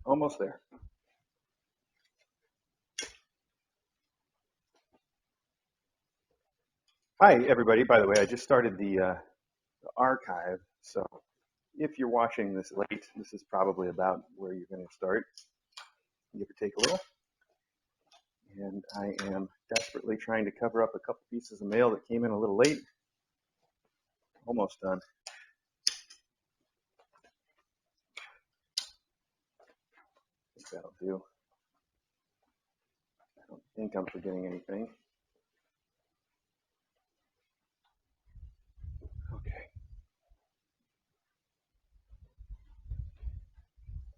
Almost there. Hi, everybody. By the way, I just started the archive, so if you're watching this late, this is probably about where you're going to start. Give or take a little. And I am desperately trying to cover up a couple pieces of mail that came in a little late. Almost done. I think that'll do. I don't think I'm forgetting anything. Okay.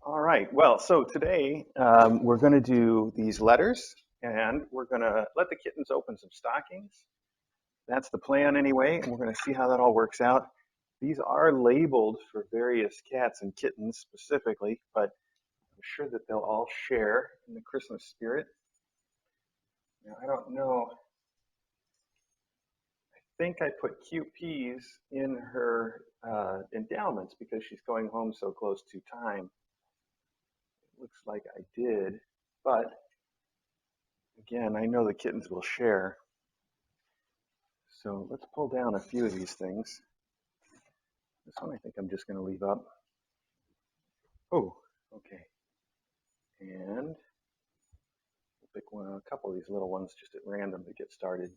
All right. Well, so today we're going to do these letters, and we're going to let the kittens open some stockings. That's the plan anyway, and we're going to see how that all works out. These are labeled for various cats and kittens specifically, but I'm sure that they'll all share in the Christmas spirit. Now, I don't know. I think I put cute peas in her endowments because she's going home so close to time. It looks like I did, but again, I know the kittens will share. So let's pull down a few of these things. This one I think I'm just going to leave up. Oh, okay. And we'll pick a couple of these little ones just at random to get started.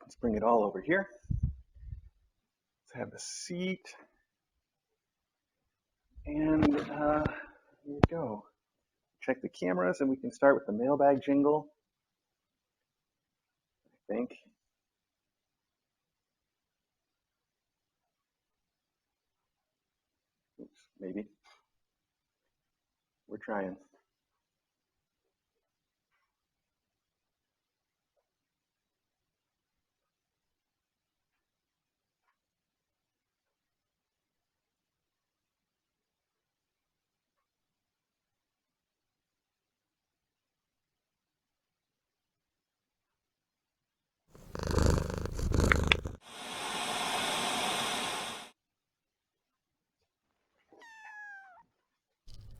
Let's bring it all over here. Let's have a seat. And here we go. Check the cameras and we can start with the mailbag jingle. I think. Oops, maybe. We're trying.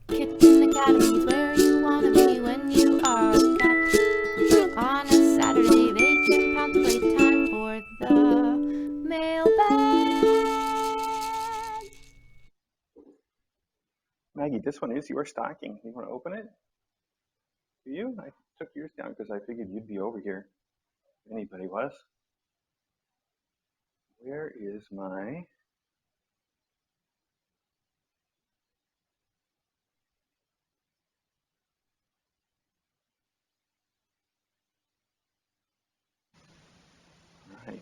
Kitten Academy's where you wanna be when you are a cat. On a Saturday they can pounce playtime for the mailbag. Maggie, this one is your stocking. You want to open it? Do you? I took yours down because I figured you'd be over here. If anybody was. Where is my... Right.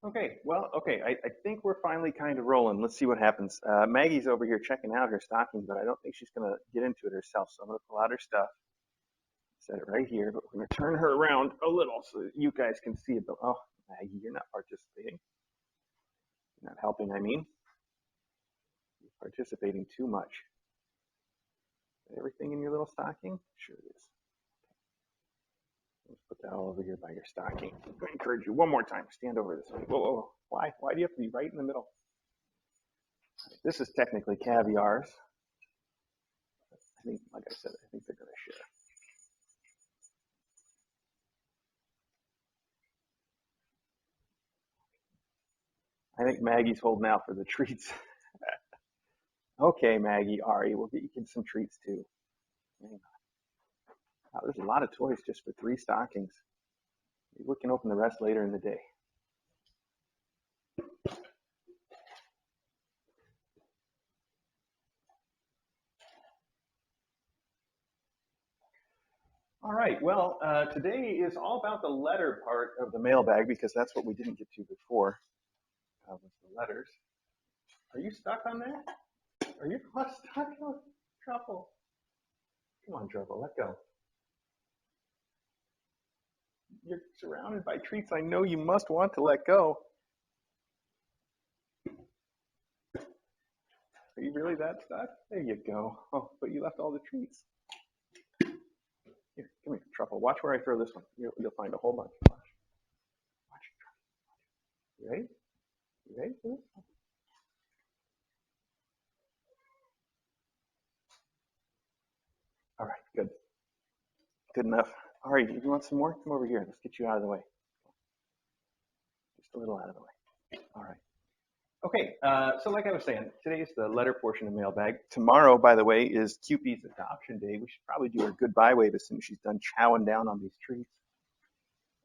Okay, well, okay, I think we're finally kind of rolling. Let's see what happens. Maggie's over here checking out her stocking, but I don't think she's going to get into it herself. So I'm going to pull out her stuff, set it right here, but we're going to turn her around a little so that you guys can see it. But, oh, Maggie, you're not participating. You're not helping, I mean. You're participating too much. Everything in your little stocking? Sure it is. Let's put that all over here by your stocking. I'm going to encourage you one more time. Stand over this way. Whoa, whoa, whoa. Why? Why do you have to be right in the middle? This is technically caviar's. I think, like I said, I think they're going to share. I think Maggie's holding out for the treats. Okay, Maggie, Ari, we'll get you some treats too. Wow, there's a lot of toys just for 3 stockings. Maybe we can open the rest later in the day. All right, well, today is all about the letter part of the mailbag because that's what we didn't get to before, was the letters. Are you stuck on that? Are you stuck on Truffle? Come on, Truffle, let go. You're surrounded by treats. I know you must want to let go. Are you really that stuck? There you go. Oh, but you left all the treats. Here, come here, Truffle. Watch where I throw this one. You'll find a whole bunch. Watch. You ready? You ready for this? All right, good. Good enough. All right, if you want some more, come over here. Let's get you out of the way. Just a little out of the way. All right. Okay, so like I was saying, today is the letter portion of Mailbag. Tomorrow, by the way, is Cupid's adoption day. We should probably do her goodbye wave as soon as she's done chowing down on these treats.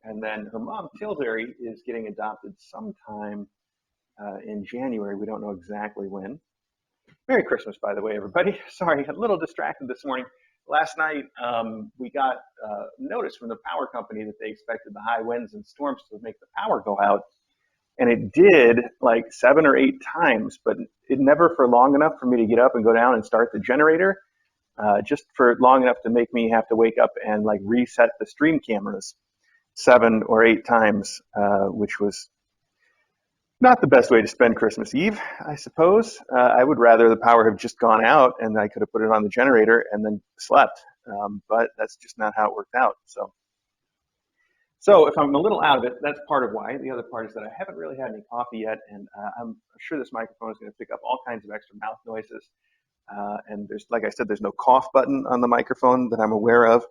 And then her mom, Tilbury, is getting adopted sometime in January. We don't know exactly when. Merry Christmas, by the way, everybody. Sorry, a little distracted this morning. Last night, we got notice from the power company that they expected the high winds and storms to make the power go out. And it did like 7 or 8 times, but it never for long enough for me to get up and go down and start the generator, just for long enough to make me have to wake up and like reset the stream cameras 7 or 8 times, which was not the best way to spend Christmas Eve, I suppose. I would rather the power have just gone out and I could have put it on the generator and then slept. But that's just not how it worked out. So if I'm a little out of it, that's part of why. The other part is that I haven't really had any coffee yet, and I'm sure this microphone is going to pick up all kinds of extra mouth noises. And there's, like I said, there's no cough button on the microphone that I'm aware of.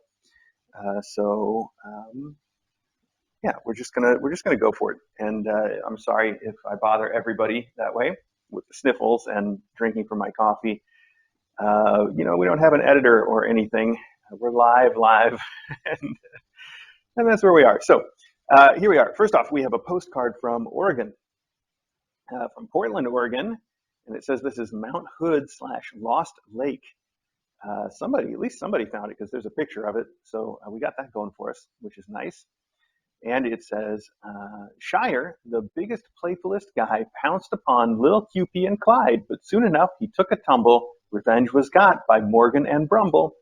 Yeah, we're just gonna go for it. And I'm sorry if I bother everybody that way with the sniffles and drinking from my coffee. We don't have an editor or anything. We're live, and that's where we are. So here we are. First off, we have a postcard from Oregon, from Portland, Oregon, and it says this is Mount Hood / Lost Lake. At least somebody found it because there's a picture of it. So we got that going for us, which is nice. And it says, Shire, the biggest, playfulest guy, pounced upon Lil Cupie and Clyde, but soon enough he took a tumble. Revenge was got by Morgan and Brumble.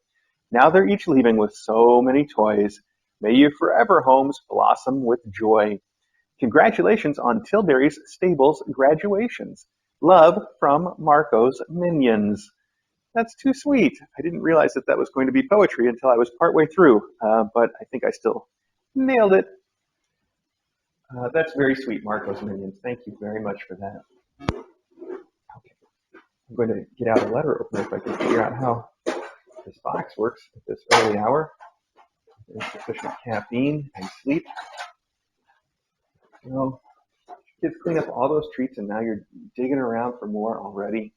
Now they're each leaving with so many toys. May your forever homes blossom with joy. Congratulations on Tilbury's Stables graduations. Love from Marco's Minions. That's too sweet. I didn't realize that was going to be poetry until I was partway through, but I think I still nailed it. That's very sweet, Marco's Minions. Thank you very much for that. Okay, I'm going to get out a letter opener if I can figure out how this box works at this early hour. There's sufficient caffeine and sleep. Kids clean up all those treats and now you're digging around for more already.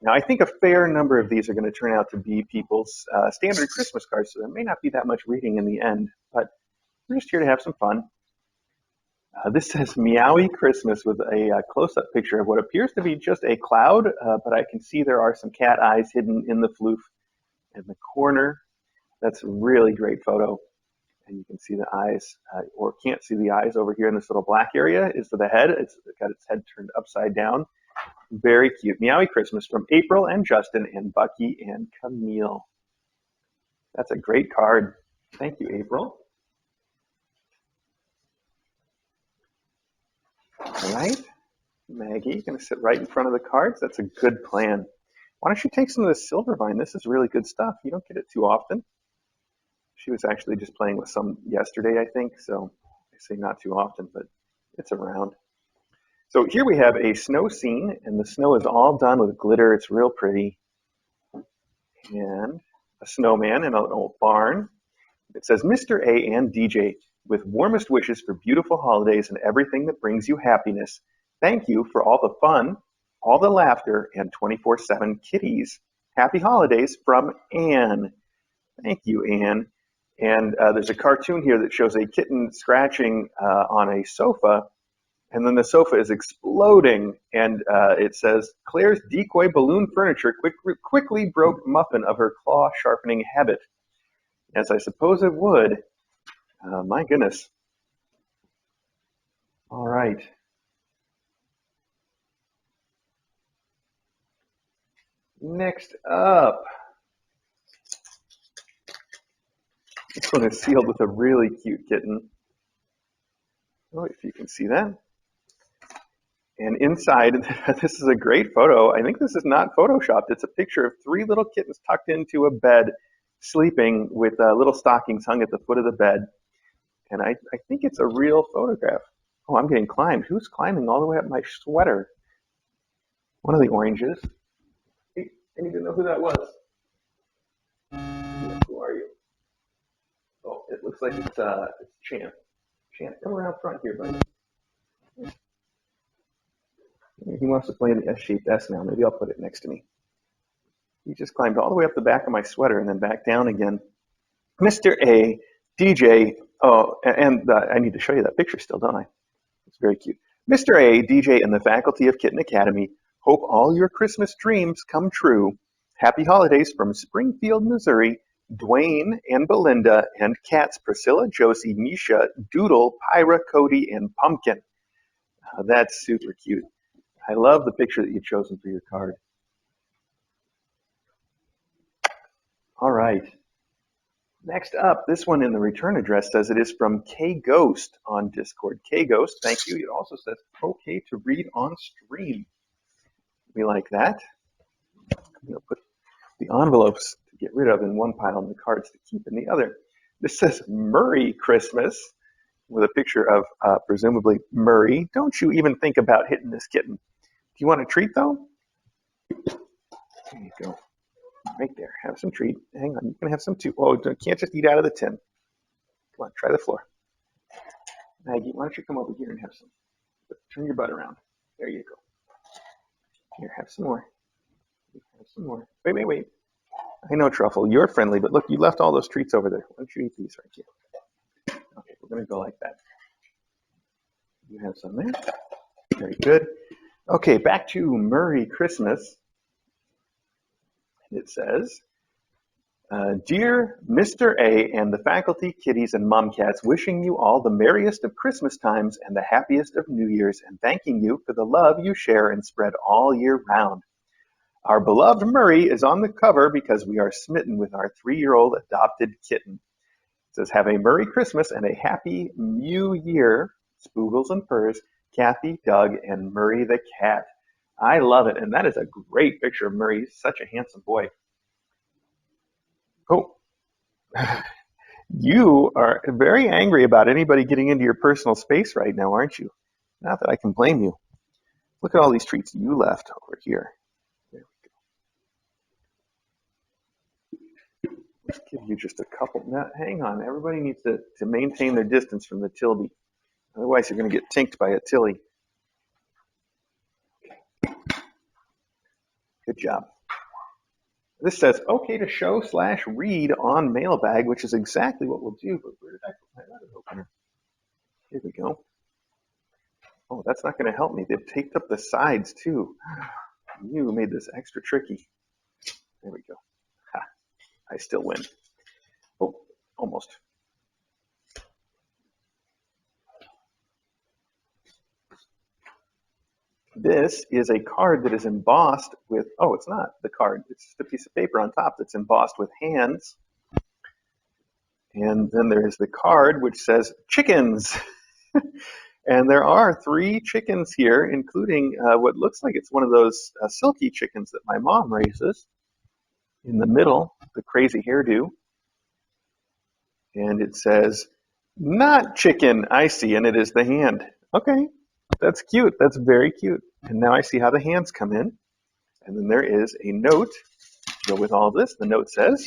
Now, I think a fair number of these are going to turn out to be people's standard Christmas cards, so there may not be that much reading in the end, but we're just here to have some fun. This says Meowie Christmas with a close-up picture of what appears to be just a cloud, but I can see there are some cat eyes hidden in the floof in the corner. That's a really great photo. And you can see the eyes, or can't see the eyes over here in this little black area is the head. It's got its head turned upside down. Very cute. Meowie Christmas from April and Justin and Bucky and Camille. That's a great card. Thank you, April. All right. Maggie, going to sit right in front of the cards. That's a good plan. Why don't you take some of this Silvervine? This is really good stuff. You don't get it too often. She was actually just playing with some yesterday, I think. So I say not too often, but it's around. So here we have a snow scene, and the snow is all done with glitter. It's real pretty. And a snowman in an old barn. It says, Mr. A and DJ, with warmest wishes for beautiful holidays and everything that brings you happiness. Thank you for all the fun, all the laughter, and 24/7 kitties. Happy holidays from Anne. Thank you, Anne. And there's a cartoon here that shows a kitten scratching on a sofa, and then the sofa is exploding, and it says, Claire's decoy balloon furniture quickly broke Muffin of her claw-sharpening habit. As I suppose it would. My goodness. All right. Next up. This one is sealed with a really cute kitten. Oh, if you can see that. And inside, this is a great photo. I think this is not photoshopped. It's a picture of three little kittens tucked into a bed, sleeping with little stockings hung at the foot of the bed. And I think it's a real photograph. Oh, I'm getting climbed. Who's climbing all the way up my sweater? One of the oranges. Hey, I need to know who that was. Who are you? Oh, it looks like it's Champ. Champ, come around front here, buddy. He wants to play in the S-shaped S now. Maybe I'll put it next to me. He just climbed all the way up the back of my sweater and then back down again. Mr. A, DJ, oh, and I need to show you that picture still, don't I? It's very cute. Mr. A, DJ, and the faculty of Kitten Academy hope all your Christmas dreams come true. Happy holidays from Springfield, Missouri. Dwayne and Belinda and cats Priscilla, Josie, Misha, Doodle, Pyra, Cody, and Pumpkin. That's super cute. I love the picture that you've chosen for your card. All right. Next up, this one in the return address says it is from K Ghost on Discord. K Ghost, thank you. It also says okay to read on stream. We like that. I'm going to put the envelopes to get rid of in one pile and the cards to keep in the other. This says Murray Christmas with a picture of presumably Murray. Don't you even think about hitting this kitten. Do you want a treat though? There you go. Right there. Have some treat. Hang on. You can have some too. Oh, you can't just eat out of the tin. Come on, try the floor. Maggie, why don't you come over here and have some? Turn your butt around. There you go. Here, have some more. Have some more. Wait. I know, Truffle, you're friendly, but look, you left all those treats over there. Why don't you eat these right here? Okay, we're going to go like that. You have some there. Very good. Okay, back to Murray Christmas. It says, Dear Mr. A and the faculty, kitties, and mom cats, wishing you all the merriest of Christmas times and the happiest of New Year's, and thanking you for the love you share and spread all year round. Our beloved Murray is on the cover because we are smitten with our 3-year-old adopted kitten. It says, have a Merry Christmas and a Happy New Year, Spoogles and Purrs, Kathy, Doug, and Murray the cat. I love it, and that is a great picture of Murray. He's such a handsome boy. Oh, you are very angry about anybody getting into your personal space right now, aren't you? Not that I can blame you. Look at all these treats you left over here. There we go. Let's give you just a couple. Now, hang on. Everybody needs to maintain their distance from the Tilby. Otherwise, you're going to get tinked by a Tilly. Good job. This says, okay to show/read on Mailbag, which is exactly what we'll do. But where did I put my letter opener? Here we go. Oh, that's not going to help me. They've taped up the sides, too. You made this extra tricky. There we go. Ha. I still win. Oh, almost. This is a card that is embossed with, oh, it's not the card. It's just a piece of paper on top that's embossed with hands. And then there's the card which says chickens. And there are 3 chickens here, including what looks like it's one of those silky chickens that my mom raises. In the middle, the crazy hairdo. And it says, not chicken, I see, and it is the hand. Okay. That's cute. That's very cute. And now I see how the hands come in. And then there is a note to go with all this. The note says,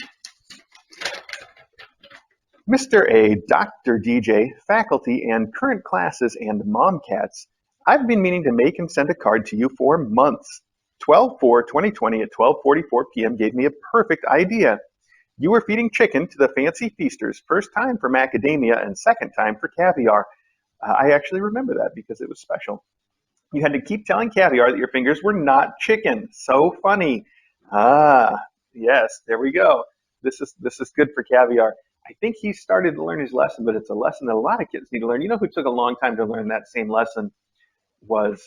Mr. A, Dr. DJ, faculty, and current classes and mom cats, I've been meaning to make and send a card to you for months. 12/4/2020 at 12:44 p.m. gave me a perfect idea. You were feeding chicken to the fancy feasters, first time for macadamia and second time for caviar. I actually remember that because it was special. You had to keep telling caviar that your fingers were not chicken. So funny. Yes, there we go. This is good for caviar. I think he started to learn his lesson, but it's a lesson that a lot of kids need to learn. You know who took a long time to learn that same lesson was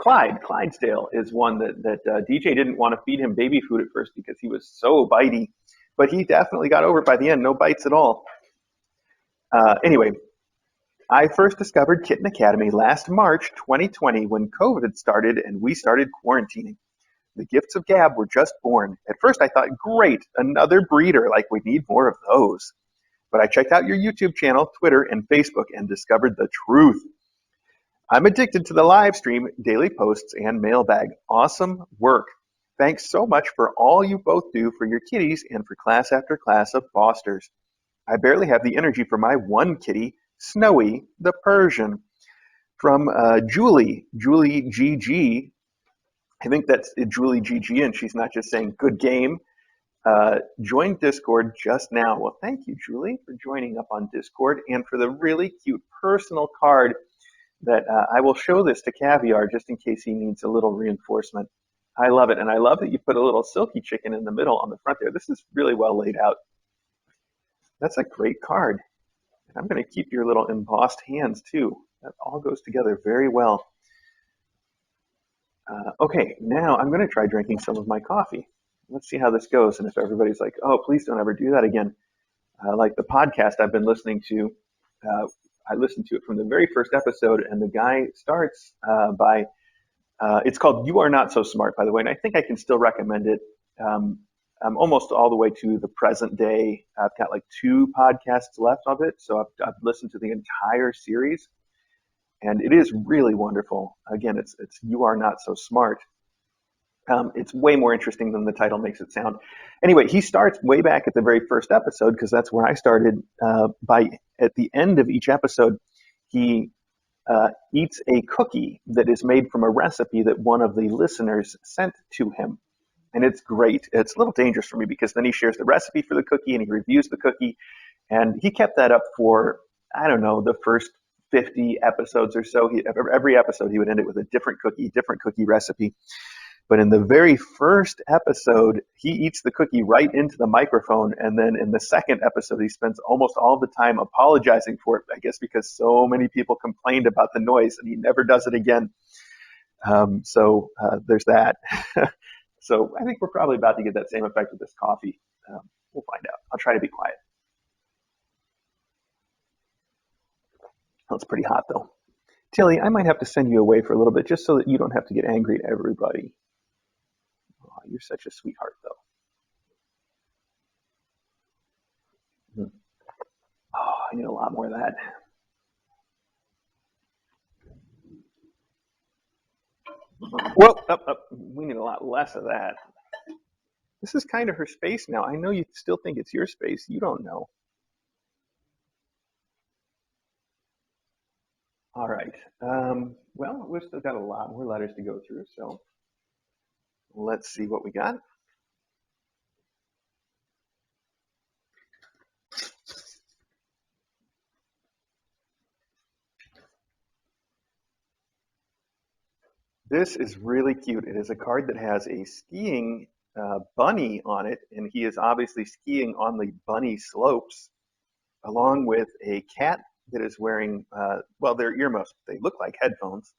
Clyde. Clydesdale is one that DJ didn't want to feed him baby food at first because he was so bitey. But he definitely got over it by the end. No bites at all. Anyway. I first discovered Kitten Academy last March 2020 when COVID had started and we started quarantining. The gifts of gab were just born. At first I thought, great, another breeder, like we need more of those. But I checked out your YouTube channel, Twitter, and Facebook and discovered the truth. I'm addicted to the live stream, daily posts, and mailbag. Awesome work. Thanks so much for all you both do for your kitties and for class after class of fosters. I barely have the energy for my one kitty, Snowy the Persian. From Julie GG. I think that's Julie GG, and she's not just saying good game. Joined Discord just now. Well, thank you, Julie, for joining up on Discord and for the really cute personal card that I will show this to Caviar just in case he needs a little reinforcement. I love it, and I love that you put a little silky chicken in the middle on the front there. This is really well laid out. That's a great card. I'm going to keep your little embossed hands too. That all goes together very well. Okay, now I'm going to try drinking some of my coffee. Let's see how this goes. And if everybody's like, oh, please don't ever do that again. Like the podcast I've been listening to, I listened to it from the very first episode, and the guy starts by, it's called You Are Not So Smart, by the way, and I think I can still recommend it. I'm almost all the way to the present day. I've got like 2 podcasts left of it, so I've listened to the entire series, and it is really wonderful. Again, it's You Are Not So Smart. It's way more interesting than the title makes it sound. Anyway, he starts way back at the very first episode, because that's where I started. At the end of each episode, he eats a cookie that is made from a recipe that one of the listeners sent to him. And it's great. It's a little dangerous for me because then he shares the recipe for the cookie and he reviews the cookie. And he kept that up for, I don't know, the first 50 episodes or so. Every episode he would end it with a different cookie recipe. But in the very first episode, he eats the cookie right into the microphone. And then in the second episode, he spends almost all the time apologizing for it, I guess because so many people complained about the noise, and he never does it again. So there's that. So I think we're probably about to get that same effect with this coffee. We'll find out. I'll try to be quiet. Oh, it's pretty hot, though. Tilly, I might have to send you away for a little bit just so that you don't have to get angry at everybody. Oh, you're such a sweetheart, though. Oh, I need a lot more of that. Whoa, up. We need a lot less of that. This is kind of her space now. I know you still think it's your space. You don't know. All right. Well, we've still got a lot more letters to go through, so let's see what we got. This is really cute. It is a card that has a skiing bunny on it, and he is obviously skiing on the bunny slopes, along with a cat that is wearing, well, they're earmuffs. They look like headphones.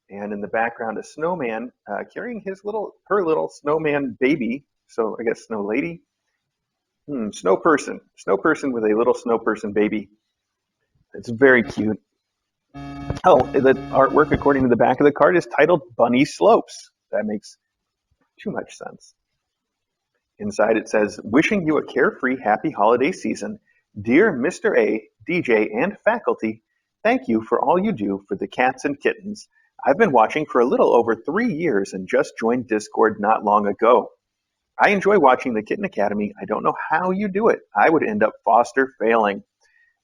And in the background, a snowman carrying her little snowman baby. So I guess snow lady. Snow person with a little snow person baby. It's very cute. Oh, the artwork, according to the back of the card, is titled Bunny Slopes. That makes too much sense. Inside it says, wishing you a carefree, happy holiday season. Dear Mr. A, DJ, and faculty, thank you for all you do for the cats and kittens. I've been watching for a little over 3 years and just joined Discord not long ago. I enjoy watching the Kitten Academy. I don't know how you do it. I would end up foster failing.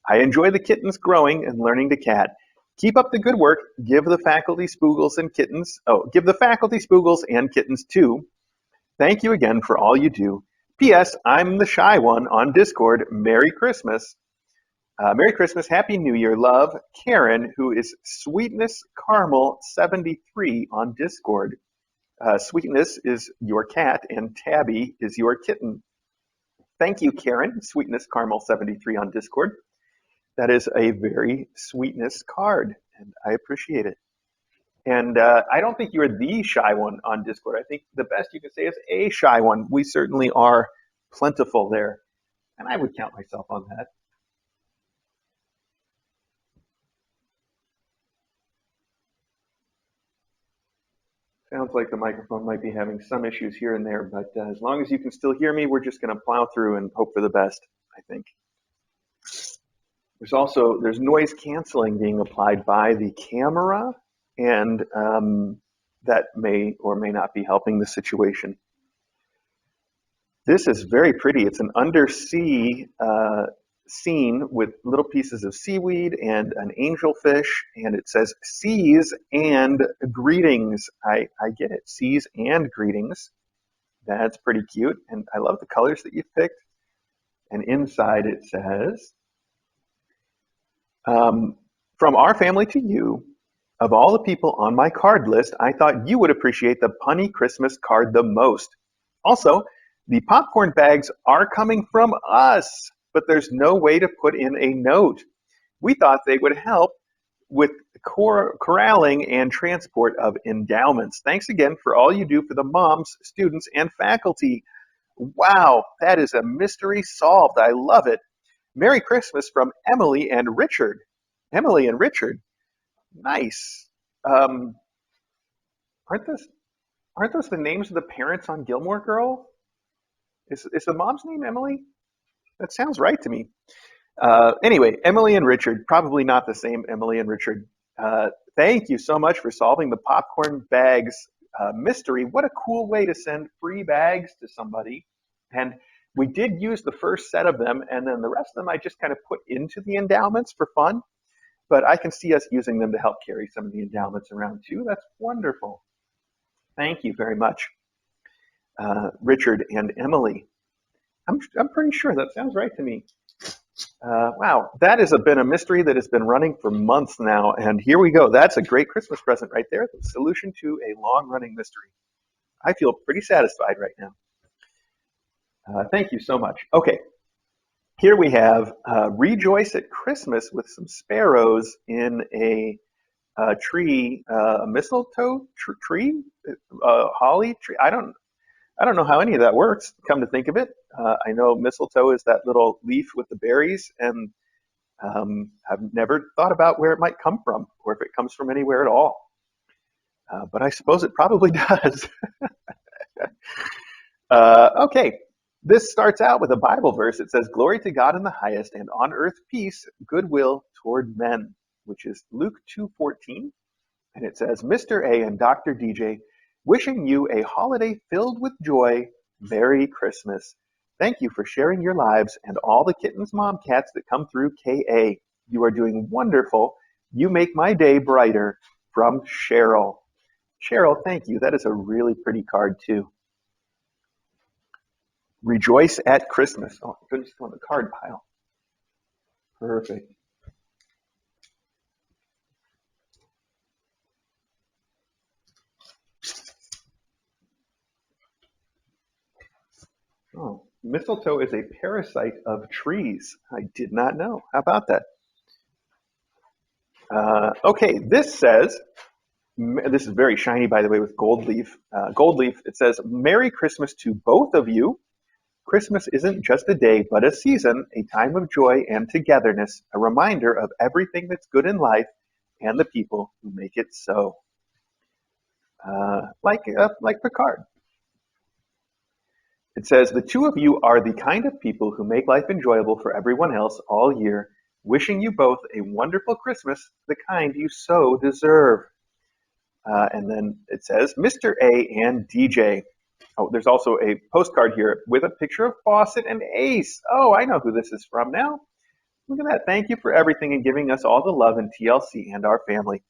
I enjoy the kittens growing and learning to cat. Keep up the good work. Give the faculty spoogles and kittens. Oh, give the faculty spoogles and kittens too. Thank you again for all you do. P.S. I'm the shy one on Discord. Merry Christmas. Merry Christmas. Happy New Year. Love, Karen, who is Sweetness Caramel 73 on Discord. Sweetness is your cat and Tabby is your kitten. Thank you, Karen. Sweetness Caramel 73 on Discord. That is a very sweetness card, and I appreciate it. And I don't think you're the shy one on Discord. I think the best you can say is a shy one. We certainly are plentiful there, and I would count myself on that. Sounds like the microphone might be having some issues here and there, but as long as you can still hear me, we're just going to plow through and hope for the best, I think. There's noise canceling being applied by the camera, and that may or may not be helping the situation. This is very pretty. It's an undersea scene with little pieces of seaweed and an angelfish, and it says seas and greetings. I get it, seas and greetings. That's pretty cute, and I love the colors that you've picked. And inside it says, from our family to you, of all the people on my card list, I thought you would appreciate the punny Christmas card the most. Also, the popcorn bags are coming from us, but there's no way to put in a note. We thought they would help with corralling and transport of endowments. Thanks again for all you do for the moms, students, and faculty. Wow, that is a mystery solved. I love it. Merry Christmas from Emily and Richard. Emily and Richard. Nice. Aren't those the names of the parents on Gilmore Girl? Is the mom's name Emily? That sounds right to me. Anyway, Emily and Richard, probably not the same Emily and Richard. Thank you so much for solving the popcorn bags mystery. What a cool way to send free bags to somebody. And we did use the first set of them, and then the rest of them I just kind of put into the endowments for fun. But I can see us using them to help carry some of the endowments around too. That's wonderful. Thank you very much, Richard and Emily. I'm pretty sure that sounds right to me. Wow, that has been a mystery that has been running for months now, and here we go. That's a great Christmas present right there, the solution to a long-running mystery. I feel pretty satisfied right now. Thank you so much. Okay, here we have Rejoice at Christmas with some sparrows in a tree, a mistletoe tree, holly tree. I don't know how any of that works, come to think of it. I know mistletoe is that little leaf with the berries, and I've never thought about where it might come from or if it comes from anywhere at all. But I suppose it probably does. Okay, this starts out with a Bible verse. It says, "Glory to God in the highest, and on earth peace, goodwill toward men," which is Luke 2:14. And it says, "Mr. A and Dr. DJ, wishing you a holiday filled with joy. Merry Christmas. Thank you for sharing your lives and all the Kitten's mom cats that come through KA. You are doing wonderful. You make my day brighter." From Cheryl. Cheryl, thank you. That is a really pretty card too. Rejoice at Christmas. Oh, goodness, on the card pile. Perfect. Oh, mistletoe is a parasite of trees. I did not know. How about that? Okay, this says, this is very shiny, by the way, with gold leaf. Gold leaf, it says, "Merry Christmas to both of you. Christmas isn't just a day, but a season, a time of joy and togetherness, a reminder of everything that's good in life and the people who make it so." Like Picard. It says, "The two of you are the kind of people who make life enjoyable for everyone else all year. Wishing you both a wonderful Christmas, the kind you so deserve." And then it says, "Mr. A and DJ." Oh, there's also a postcard here with a picture of Fawcett and Ace. Oh, I know who this is from now. Look at that. "Thank you for everything and giving us all the love in TLC and our family.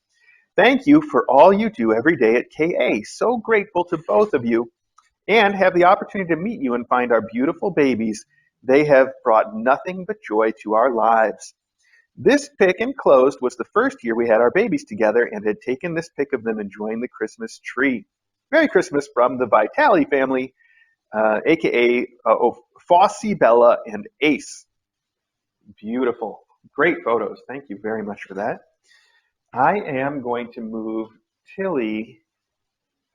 Thank you for all you do every day at KA. So grateful to both of you and have the opportunity to meet you and find our beautiful babies. They have brought nothing but joy to our lives. This pic enclosed was the first year we had our babies together and had taken this pic of them enjoying the Christmas tree. Merry Christmas from the Vitale family, aka Fossey, Bella, and Ace." Beautiful. Great photos. Thank you very much for that. I am going to move Tilly.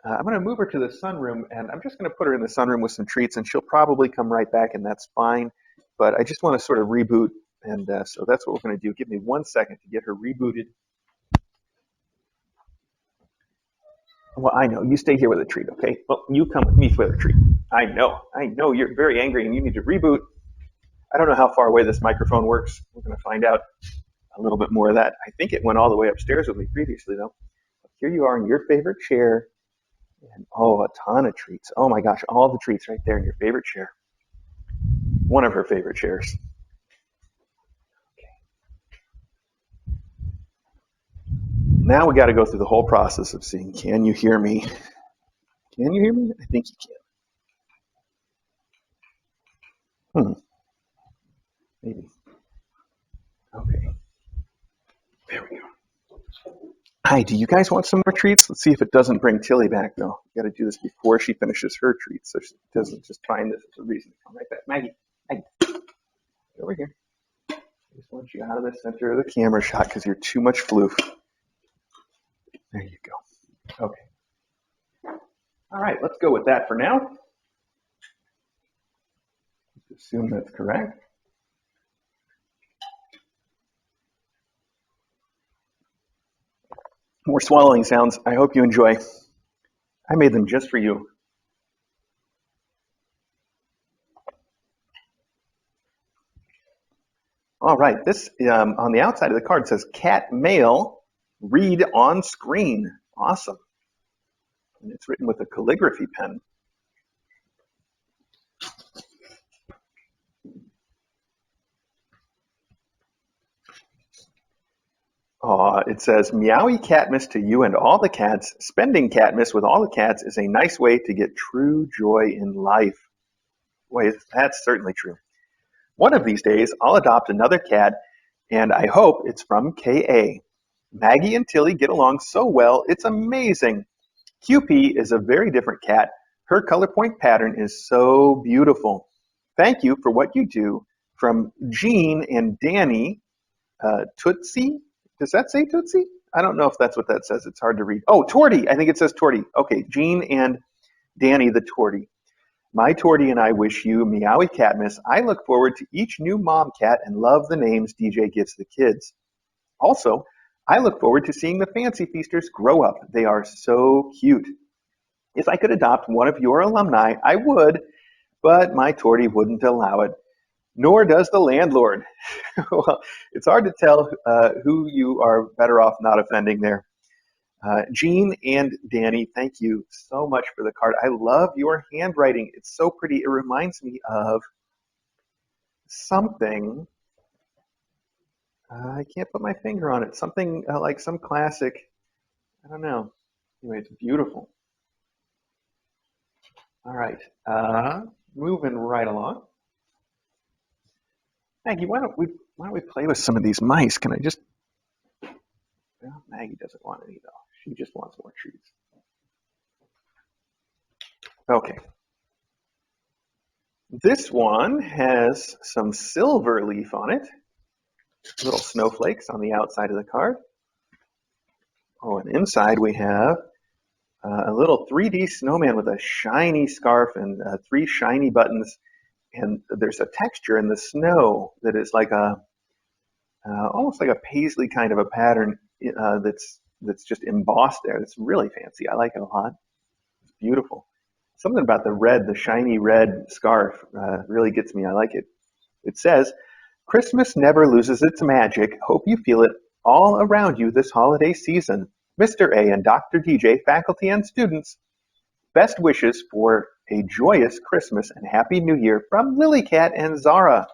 I'm going to move her to the sunroom, and I'm just going to put her in the sunroom with some treats, and she'll probably come right back, and that's fine. But I just want to sort of reboot, and so that's what we're going to do. Give me 1 second to get her rebooted. Well, I know. You stay here with a treat, okay? Well, you come with me for a treat. I know. You're very angry and you need to reboot. I don't know how far away this microphone works. We're going to find out a little bit more of that. I think it went all the way upstairs with me previously, though. Here you are in your favorite chair. And oh, a ton of treats. Oh my gosh, all the treats right there in your favorite chair. One of her favorite chairs. Now we got to go through the whole process of seeing, can you hear me? Can you hear me? I think you can. Maybe. Okay. There we go. Hi, do you guys want some more treats? Let's see if it doesn't bring Tilly back, though. We got to do this before she finishes her treats, so she doesn't just find this as a reason to come right back. Maggie, get over here. I just want you out of the center of the camera shot because you're too much floof. There you go. Okay. All right, let's go with that for now. Let's assume that's correct. More swallowing sounds. I hope you enjoy. I made them just for you. All right, this on the outside of the card says cat mail, read on screen. Awesome. And it's written with a calligraphy pen. It says, Meowie Catmas to you and all the cats. Spending Catmas with all the cats is a nice way to get true joy in life. Boy, that's certainly true. One of these days, I'll adopt another cat, and I hope it's from K.A. Maggie and Tilly get along so well, it's amazing. QP is a very different cat. Her color point pattern is so beautiful. Thank you for what you do. From Jean and Danny, Tootsie. Does that say Tootsie? I don't know if that's what that says. It's hard to read. Oh, Torty. I think it says Torty. Okay, Jean and Danny the Torty. My Torty and I wish you Meowie Catmas. I look forward to each new mom cat and love the names DJ gives the kids. Also, I look forward to seeing the Fancy Feasters grow up. They are so cute. If I could adopt one of your alumni, I would, but my Torty wouldn't allow it. Nor does the landlord. Well, it's hard to tell who you are better off not offending there. Jean and Danny, thank you so much for the card. I love your handwriting. It's so pretty. It reminds me of something. I can't put my finger on it. Something like some classic. I don't know. Anyway, it's beautiful. All right. Moving right along. Maggie, why don't we play with some of these mice? Can I just? Well, Maggie doesn't want any though. She just wants more treats. Okay. This one has some silver leaf on it. Little snowflakes on the outside of the card. Oh, and inside we have a little 3D snowman with a shiny scarf and 3 shiny buttons. And there's a texture in the snow that is like almost like a paisley kind of a pattern that's just embossed there. It's really fancy. I like it a lot. It's beautiful. Something about the shiny red scarf really gets me. I like it. It says, Christmas never loses its magic. Hope you feel it all around you this holiday season. Mr. A and Dr. DJ, faculty and students, best wishes for a joyous Christmas and Happy New Year from Lilycat and Zara.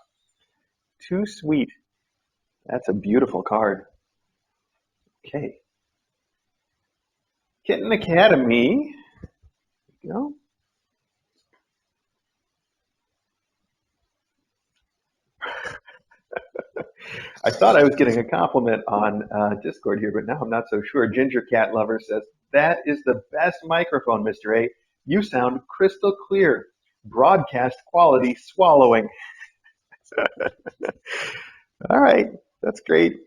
Too sweet. That's a beautiful card. Okay. Kitten Academy. There you go. I thought I was getting a compliment on Discord here, but now I'm not so sure. Ginger Cat Lover says, that is the best microphone, Mr. A. You sound crystal clear. Broadcast quality swallowing. All right, that's great.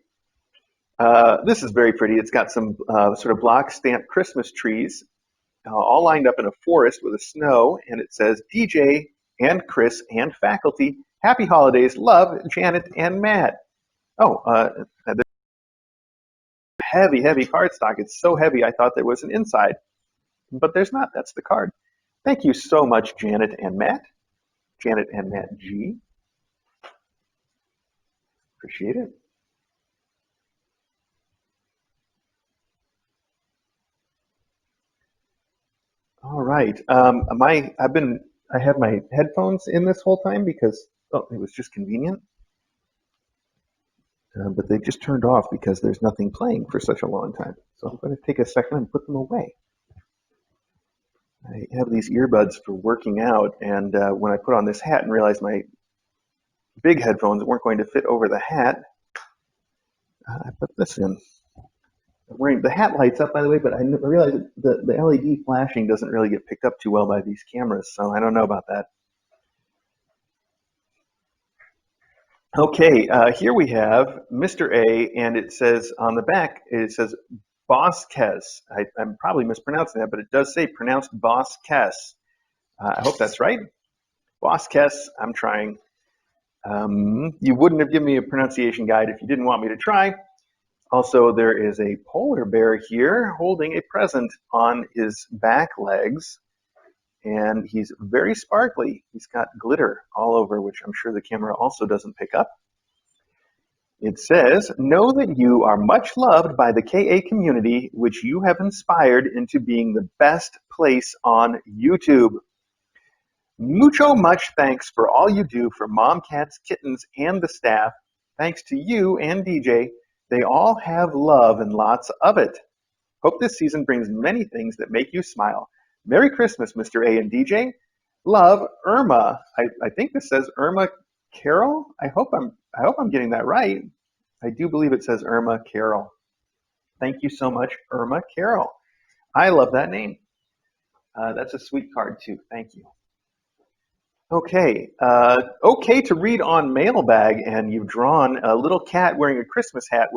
This is very pretty. It's got some sort of block stamped Christmas trees all lined up in a forest with a snow, and it says DJ and Chris and faculty, happy holidays, love, Janet and Matt. Oh, heavy cardstock. It's so heavy I thought there was an inside. but there's not. That's the card. Thank you so much, Janet and Matt. Janet and Matt G. Appreciate it. All right. I had my headphones in this whole time because it was just convenient. But they just turned off because there's nothing playing for such a long time. So I'm going to take a second and put them away. I have these earbuds for working out, and when I put on this hat and realized my big headphones weren't going to fit over the hat, I put this in. I'm wearing the hat lights up, by the way, but I realized that the LED flashing doesn't really get picked up too well by these cameras, so I don't know about that. Okay, here we have Mr. A, and it says on the back, it says Boskes. I'm probably mispronouncing that, but it does say pronounced Boskes. I hope that's right. Boskes, I'm trying. You wouldn't have given me a pronunciation guide if you didn't want me to try. Also, there is a polar bear here holding a present on his back legs, and he's very sparkly. He's got glitter all over, which I'm sure the camera also doesn't pick up. It says, know that you are much loved by the KA community, which you have inspired into being the best place on YouTube. Mucho much thanks for all you do for mom cats, kittens, and the staff. Thanks to you and DJ, they all have love and lots of it. Hope this season brings many things that make you smile. Merry Christmas, Mr. A and DJ. Love, Irma. I think this says Irma Carol. I hope I'm getting that right. I do believe it says Irma Carol. Thank you so much, Irma Carol. I love that name. That's a sweet card too. Thank you. Okay, okay to read on Mailbag, and you've drawn a little cat wearing a Christmas hat,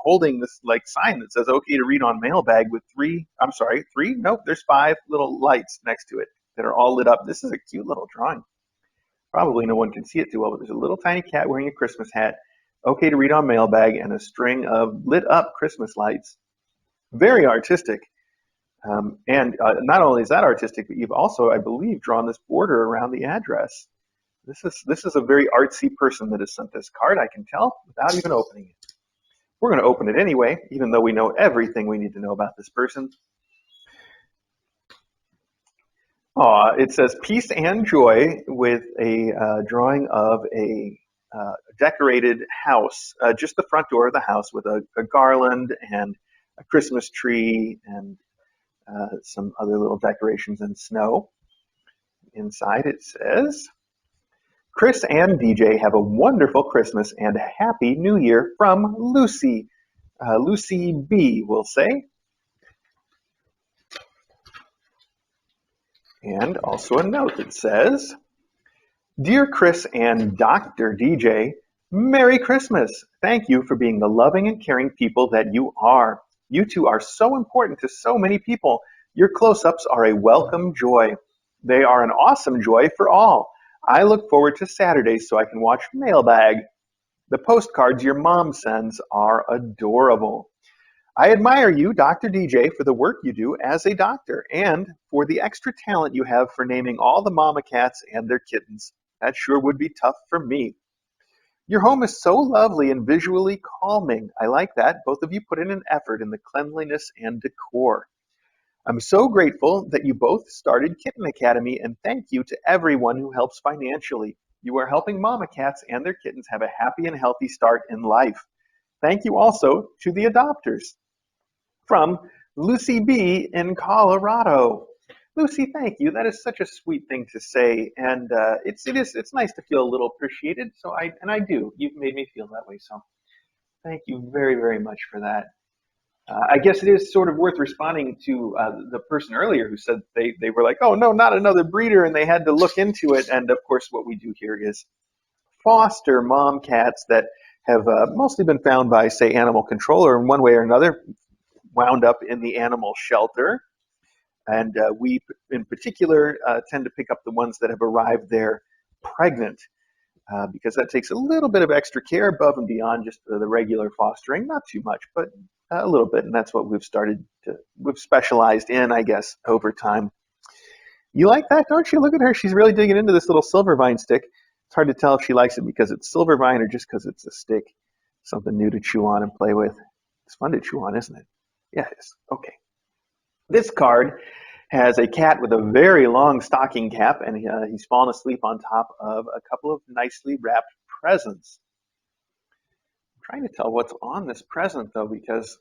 holding this like sign that says "Okay to read on Mailbag" with three. Nope, there's 5 little lights next to it that are all lit up. This is a cute little drawing. Probably no one can see it too well, but there's a little tiny cat wearing a Christmas hat, okay to read on Mailbag, and a string of lit up Christmas lights. Very artistic. And not only is that artistic, but you've also, I believe, drawn this border around the address. This is a very artsy person that has sent this card, I can tell, without even opening it. We're going to open it anyway, even though we know everything we need to know about this person. It says peace and joy with a drawing of a decorated house, just the front door of the house with a garland and a Christmas tree and some other little decorations in snow. Inside it says, Chris and DJ have a wonderful Christmas and a Happy New Year from Lucy. Lucy B, we'll say. And also a note that says, Dear Chris and Dr. DJ, Merry Christmas. Thank you for being the loving and caring people that you are. You two are so important to so many people. Your close-ups are a welcome joy. They are an awesome joy for all. I look forward to Saturdays so I can watch Mailbag. The postcards your mom sends are adorable. I admire you, Dr. DJ, for the work you do as a doctor and for the extra talent you have for naming all the mama cats and their kittens. That sure would be tough for me. Your home is so lovely and visually calming. I like that. Both of you put in an effort in the cleanliness and decor. I'm so grateful that you both started Kitten Academy, and thank you to everyone who helps financially. You are helping mama cats and their kittens have a happy and healthy start in life. Thank you also to the adopters. From Lucy B in Colorado. Lucy, thank you. That is such a sweet thing to say, and it's nice to feel a little appreciated. So I do. You've made me feel that way. So thank you very, very much for that. I guess it is sort of worth responding to the person earlier who said they were like, oh no, not another breeder, and they had to look into it. And of course, what we do here is foster mom cats that have mostly been found by, say, animal control, or in one way or another wound up in the animal shelter. And we, in particular, tend to pick up the ones that have arrived there pregnant. because that takes a little bit of extra care above and beyond just the regular fostering. Not too much, but a little bit, and that's what we've specialized in, I guess, over time. You like that, don't you? Look at her. She's really digging into this little silvervine stick. It's hard to tell if she likes it because it's silvervine or just because it's a stick. Something new to chew on and play with. It's fun to chew on, isn't it? Yeah, it is. Okay. This card has a cat with a very long stocking cap, and he's fallen asleep on top of a couple of nicely wrapped presents. I'm trying to tell what's on this present, though, because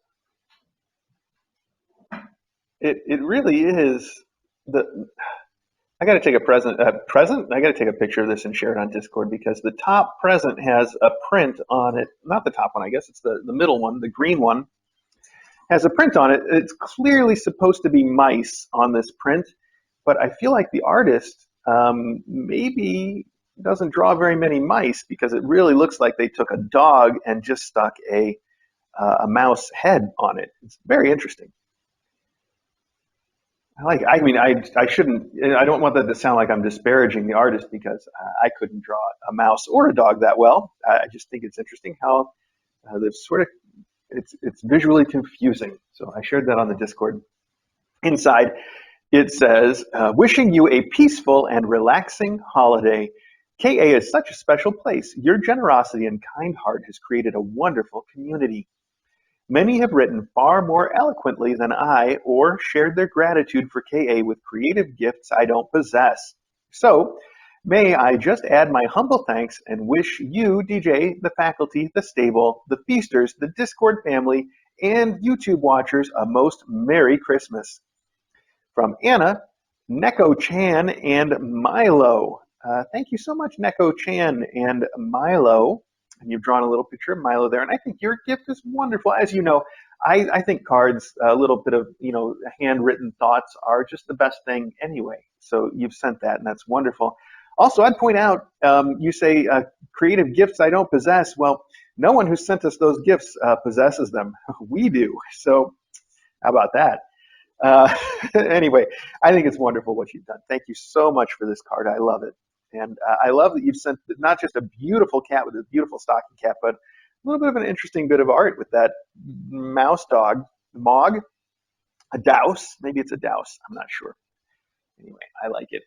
it really is the. I got to take present. I got to take a picture of this and share it on Discord because the top present has a print on it. Not the top one, I guess it's the middle one, the green one, has a print on it. It's clearly supposed to be mice on this print, but I feel like the artist maybe doesn't draw very many mice because it really looks like they took a dog and just stuck a mouse head on it. It's very interesting. I mean, I shouldn't, I don't want that to sound like I'm disparaging the artist because I couldn't draw a mouse or a dog that well. I just think it's interesting how this sort of, it's visually confusing. So I shared that on the Discord. Inside, it says, wishing you a peaceful and relaxing holiday. KA is such a special place. Your generosity and kind heart has created a wonderful community. Many have written far more eloquently than I or shared their gratitude for KA with creative gifts I don't possess. So, may I just add my humble thanks and wish you, DJ, the faculty, the stable, the feasters, the Discord family, and YouTube watchers a most Merry Christmas. From Anna, Neko Chan, and Milo. Thank you so much, Neko Chan and Milo. And you've drawn a little picture of Milo there. And I think your gift is wonderful. As you know, I think cards, a little bit of, handwritten thoughts are just the best thing anyway. So you've sent that, and that's wonderful. Also, I'd point out, you say creative gifts I don't possess. Well, no one who sent us those gifts possesses them. We do. So how about that? Anyway, I think it's wonderful what you've done. Thank you so much for this card. I love it. And I love that you've sent not just a beautiful cat with a beautiful stocking cap, but a little bit of an interesting bit of art with that mouse dog, Mog, a Douse. Maybe it's a Douse. I'm not sure. Anyway, I like it.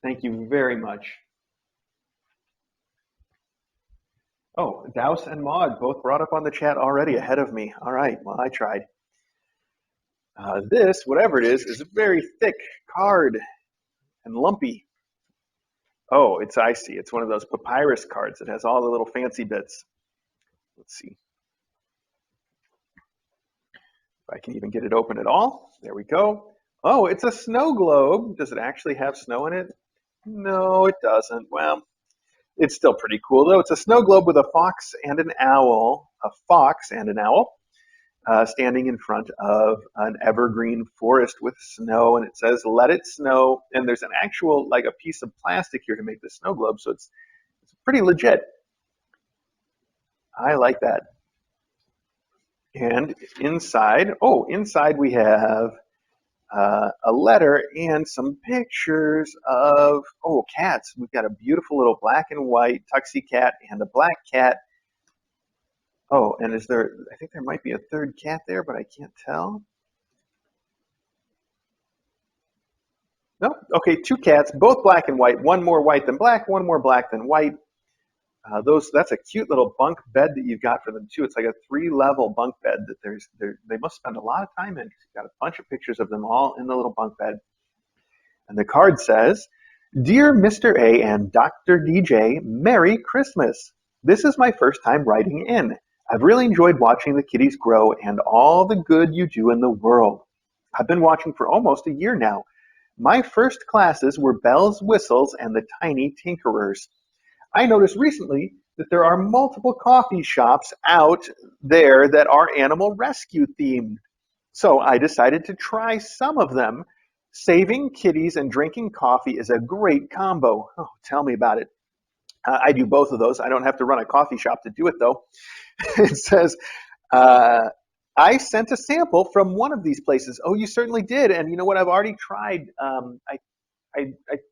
Thank you very much. Oh, Douse and Mog both brought up on the chat already ahead of me. All right, well, I tried. This, whatever it is a very thick card and lumpy. Oh, I see. It's one of those papyrus cards. It has all the little fancy bits. Let's see if I can even get it open at all. There we go. Oh, it's a snow globe. Does it actually have snow in it? No, it doesn't. Well, it's still pretty cool, though. It's a snow globe with a fox and an owl. A fox and an owl. Standing in front of an evergreen forest with snow, and it says, let it snow. And there's an actual, like a piece of plastic here to make the snow globe, so it's pretty legit. I like that. And inside we have a letter and some pictures of, cats. We've got a beautiful little black and white tuxie cat and a black cat. Oh, and I think there might be a third cat there, but I can't tell. No, okay, two cats, both black and white, one more white than black, one more black than white. That's a cute little bunk bed that you've got for them too. It's like a 3-level bunk bed that they must spend a lot of time in. You've got a bunch of pictures of them all in the little bunk bed. And the card says, Dear Mr. A and Dr. DJ, Merry Christmas. This is my first time writing in. I've really enjoyed watching the kitties grow and all the good you do in the world. I've been watching for almost a year now. My first classes were Bells, Whistles, and the Tiny Tinkerers. I noticed recently that there are multiple coffee shops out there that are animal rescue themed. So I decided to try some of them. Saving kitties and drinking coffee is a great combo. Oh, tell me about it. I do both of those. I don't have to run a coffee shop to do it, though. It says, I sent a sample from one of these places. Oh, you certainly did. And you know what? I've already tried. I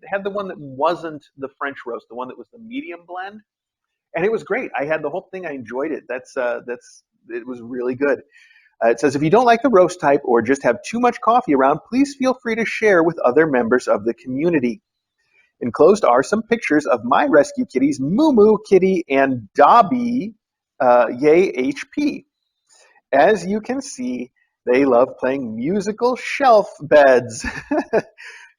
had the one that wasn't the French roast, the one that was the medium blend. And it was great. I had the whole thing. I enjoyed it. It was really good. It says, if you don't like the roast type or just have too much coffee around, please feel free to share with other members of the community. Enclosed are some pictures of my rescue kitties, Moo Moo Kitty and Dobby, Yay HP. As you can see, they love playing musical shelf beds.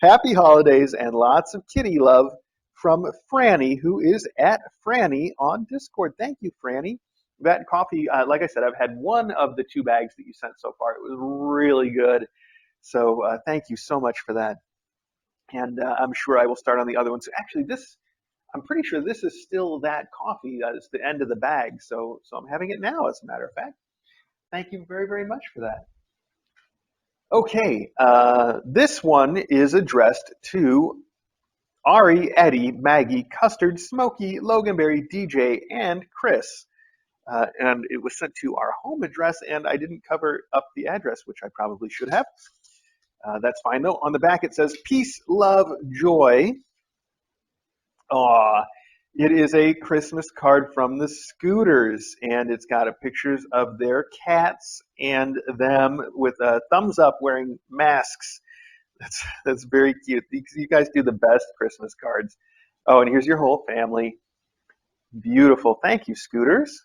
Happy holidays and lots of kitty love from Franny, who is at Franny on Discord. Thank you, Franny. That coffee, like I said, I've had one of the 2 bags that you sent so far. It was really good. So thank you so much for that. And I'm sure I will start on the other one. So actually, I'm pretty sure this is still that coffee. It's the end of the bag. So I'm having it now, as a matter of fact. Thank you very, very much for that. Okay, this one is addressed to Ari, Eddie, Maggie, Custard, Smokey, Loganberry, DJ, and Chris. And it was sent to our home address, and I didn't cover up the address, which I probably should have. That's fine, though. On the back, it says, peace, love, joy. Aw, it is a Christmas card from the Scooters, and it's got pictures of their cats and them with a thumbs up wearing masks. That's very cute. You guys do the best Christmas cards. Oh, and here's your whole family. Beautiful. Thank you, Scooters.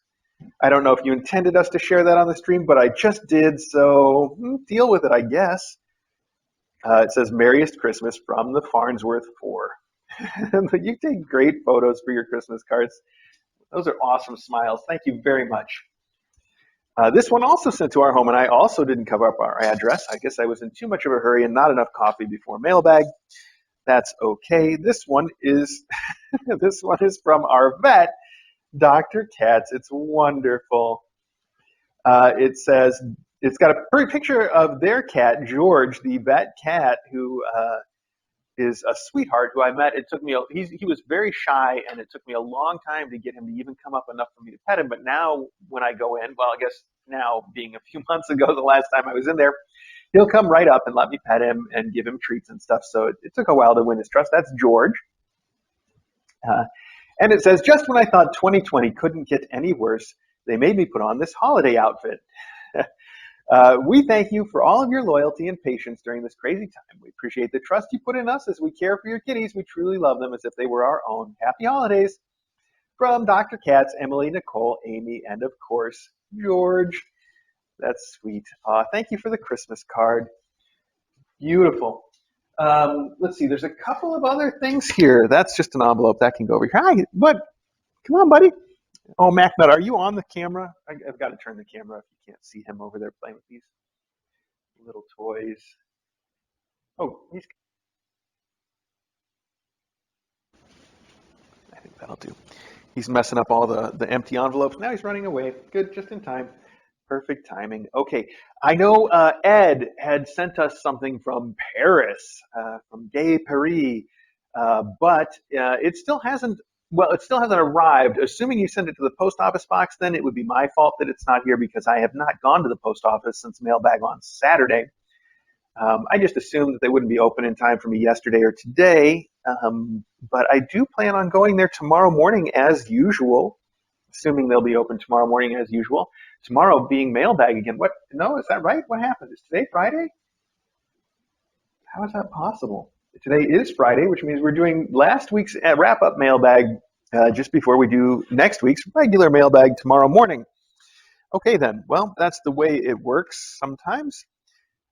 I don't know if you intended us to share that on the stream, but I just did, so deal with it, I guess. It says, Merriest Christmas from the Farnsworth 4. You take great photos for your Christmas cards. Those are awesome smiles. Thank you very much. This one also sent to our home, and I also didn't cover up our address. I guess I was in too much of a hurry and not enough coffee before mailbag. That's okay. This one is this one is from our vet, Dr. Katz. It's wonderful. It says it's got a pretty picture of their cat, George, the vet cat, who is a sweetheart who I met. It took me, he was very shy, and it took me a long time to get him to even come up enough for me to pet him. But now when I go in, well, I guess now being a few months ago, the last time I was in there, he'll come right up and let me pet him and give him treats and stuff. So it took a while to win his trust. That's George. And it says, just when I thought 2020 couldn't get any worse, they made me put on this holiday outfit. We thank you for all of your loyalty and patience during this crazy time. We appreciate the trust you put in us as we care for your kitties. We truly love them as if they were our own. Happy holidays from Dr. Katz, Emily, Nicole, Amy, and of course, George. That's sweet. Thank you for the Christmas card. Beautiful. Let's see. There's a couple of other things here. That's just an envelope. That can go over here. Hi, what? Come on, buddy. Oh, MacNut, are you on the camera? I've got to turn the camera if you can't see him over there playing with these little toys. Oh, I think that'll do. He's messing up all the empty envelopes. Now he's running away. Good, just in time. Perfect timing. Okay, I know Ed had sent us something from Paris, from Gay Paris, but it still hasn't. Well, it still hasn't arrived. Assuming you send it to the post office box, then it would be my fault that it's not here because I have not gone to the post office since mailbag on Saturday. I just assumed that they wouldn't be open in time for me yesterday or today, but I do plan on going there tomorrow morning as usual, assuming they'll be open tomorrow morning as usual. Tomorrow being mailbag again. What? No, is that right? What happened? Is today Friday? How is that possible? Today is Friday, which means we're doing last week's wrap-up mailbag just before we do next week's regular mailbag tomorrow morning. Okay, then. Well, that's the way it works sometimes.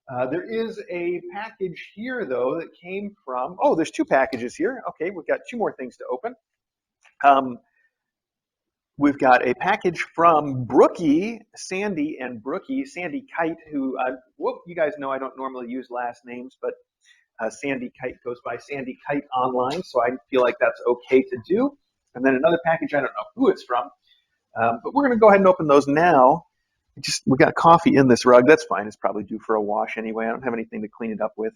There is a package here, though, that came from... Oh, there's 2 packages here. Okay, we've got 2 more things to open. We've got a package from Brookie, Sandy and Brookie, Sandy Kite, who, you guys know I don't normally use last names, but Sandy Kite goes by Sandy Kite online, so I feel like that's okay to do. And then another package, I don't know who it's from, but we're going to go ahead and open those now. We got coffee in this rug. That's fine. It's probably due for a wash anyway. I don't have anything to clean it up with.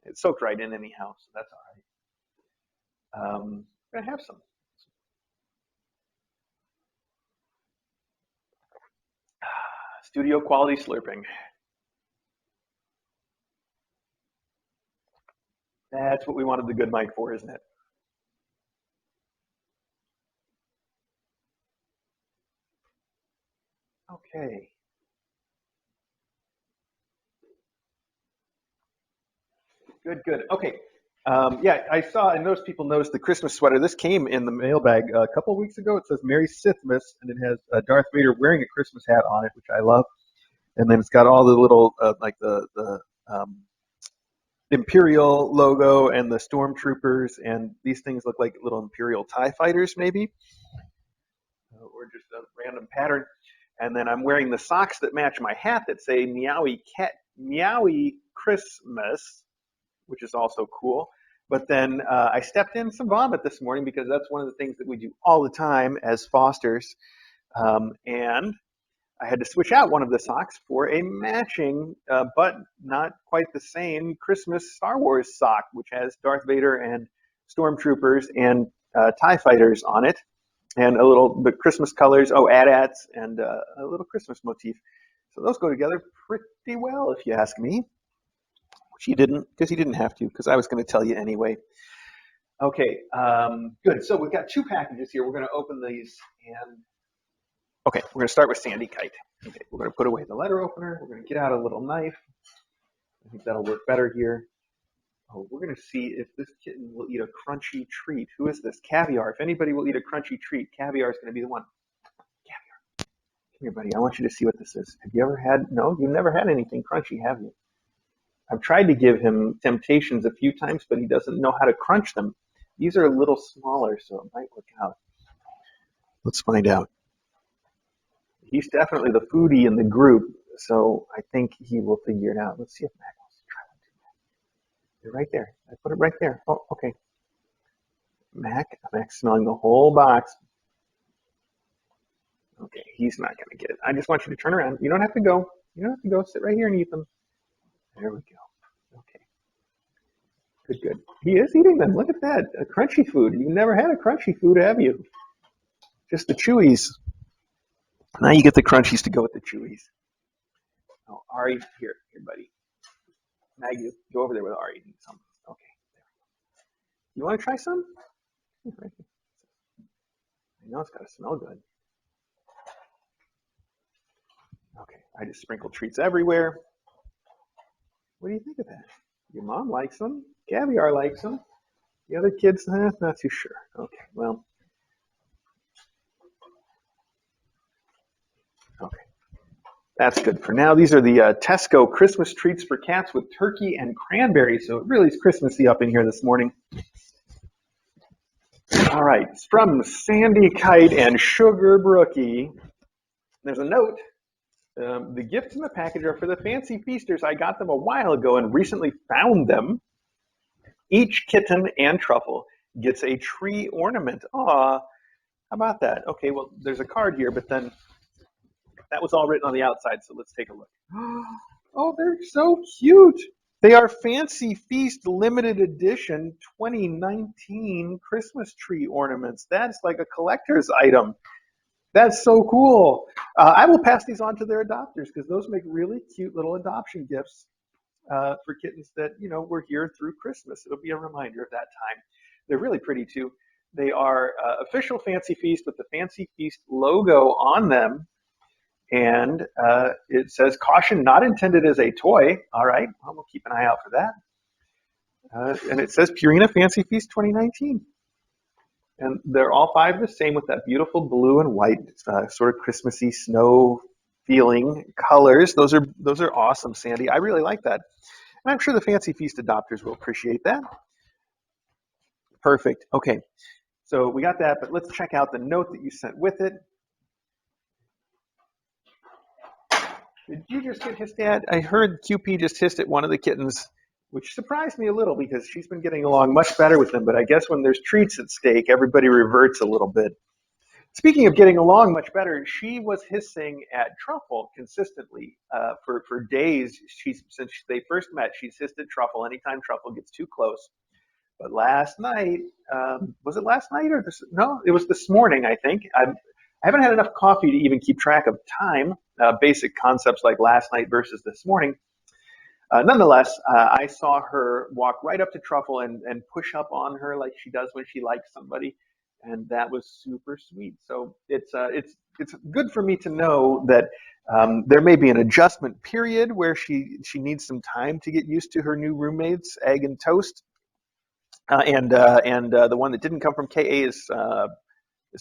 It's soaked right in anyhow, so that's all right. I'm going to have some. Studio quality slurping. That's what we wanted the good mic for, isn't it? Okay. Good. Okay. Yeah, I noticed people noticed the Christmas sweater. This came in the mailbag a couple of weeks ago. It says Merry Sithmas, and it has Darth Vader wearing a Christmas hat on it, which I love. And then it's got all the little, like the Imperial logo and the stormtroopers, and these things look like little Imperial TIE fighters, maybe, or just a random pattern. And then I'm wearing the socks that match my hat that say Meowie Christmas, which is also cool. But then I stepped in some vomit this morning because that's one of the things that we do all the time as fosters. And I had to switch out one of the socks for a matching, but not quite the same Christmas Star Wars sock, which has Darth Vader and stormtroopers and TIE fighters on it, and the Christmas colors, AT-ATs, and a little Christmas motif. So those go together pretty well, if you ask me. Which he didn't, because he didn't have to, because I was going to tell you anyway. Okay, good. So we've got two packages here. We're going to open these, and okay, we're going to start with Sandy Kite. Okay, we're going to put away the letter opener. We're going to get out a little knife. I think that'll work better here. Oh, we're going to see if this kitten will eat a crunchy treat. Who is this? Caviar. If anybody will eat a crunchy treat, Caviar is going to be the one. Caviar. Come here, buddy. I want you to see what this is. Have you ever had, no, you've never had anything crunchy, have you? I've tried to give him Temptations a few times, but he doesn't know how to crunch them. These are a little smaller, so it might work out. Let's find out. He's definitely the foodie in the group, so I think he will figure it out. Let's see if Mac wants to try one too. You're right there. I put it right there. Oh, okay. Mac's smelling the whole box. Okay, he's not going to get it. I just want you to turn around. You don't have to go. You don't have to go. Sit right here and eat them. There we go. Okay. Good. He is eating them. Look at that. A crunchy food. You've never had a crunchy food, have you? Just the chewies. Now you get the crunchies to go with the chewies. Oh, Ari, here, buddy. Maggie, go over there with Ari and eat some. Okay. You want to try some? Right here. I know it's got to smell good. Okay. I just sprinkled treats everywhere. What do you think of that? Your mom likes them. Caviar likes them. The other kids, not too sure. Okay, well. Okay. That's good for now. These are the Tesco Christmas treats for cats with turkey and cranberry. So it really is Christmassy up in here this morning. All right. It's from Sandy Kite and Sugar Brookie. There's a note. The gifts in the package are for the fancy feasters. I got them a while ago and recently found them. Each kitten and truffle gets a tree ornament. Aw, how about that? Okay, well, there's a card here, but then that was all written on the outside, so let's take a look. Oh, they're so cute. They are Fancy Feast limited edition 2019 Christmas tree ornaments. That's like a collector's item. That's so cool. I will pass these on to their adopters because those make really cute little adoption gifts for kittens that, were here through Christmas. It'll be a reminder of that time. They're really pretty too. They are official Fancy Feast with the Fancy Feast logo on them. And it says, caution, not intended as a toy. All right, well, we'll keep an eye out for that. And it says Purina Fancy Feast 2019. And they're all five the same with that beautiful blue and white sort of Christmassy snow feeling colors. Those are awesome, Sandy. I really like that. And I'm sure the Fancy Feast adopters will appreciate that. Perfect. Okay. So we got that, but let's check out the note that you sent with it. Did you just get hissed at? I heard QP just hissed at one of the kittens, which surprised me a little because she's been getting along much better with them. But I guess when there's treats at stake, everybody reverts a little bit. Speaking of getting along much better, she was hissing at Truffle consistently for days. Since they first met, she's hissed at Truffle anytime Truffle gets too close. But last night, was it last night or this? No, it was this morning, I think. I haven't had enough coffee to even keep track of time, basic concepts like last night versus this morning. Nonetheless, I saw her walk right up to Truffle and push up on her like she does when she likes somebody. and that was super sweet. So it's good for me to know that there may be an adjustment period where she needs some time to get used to her new roommates, Egg and Toast, and the one that didn't come from Ka is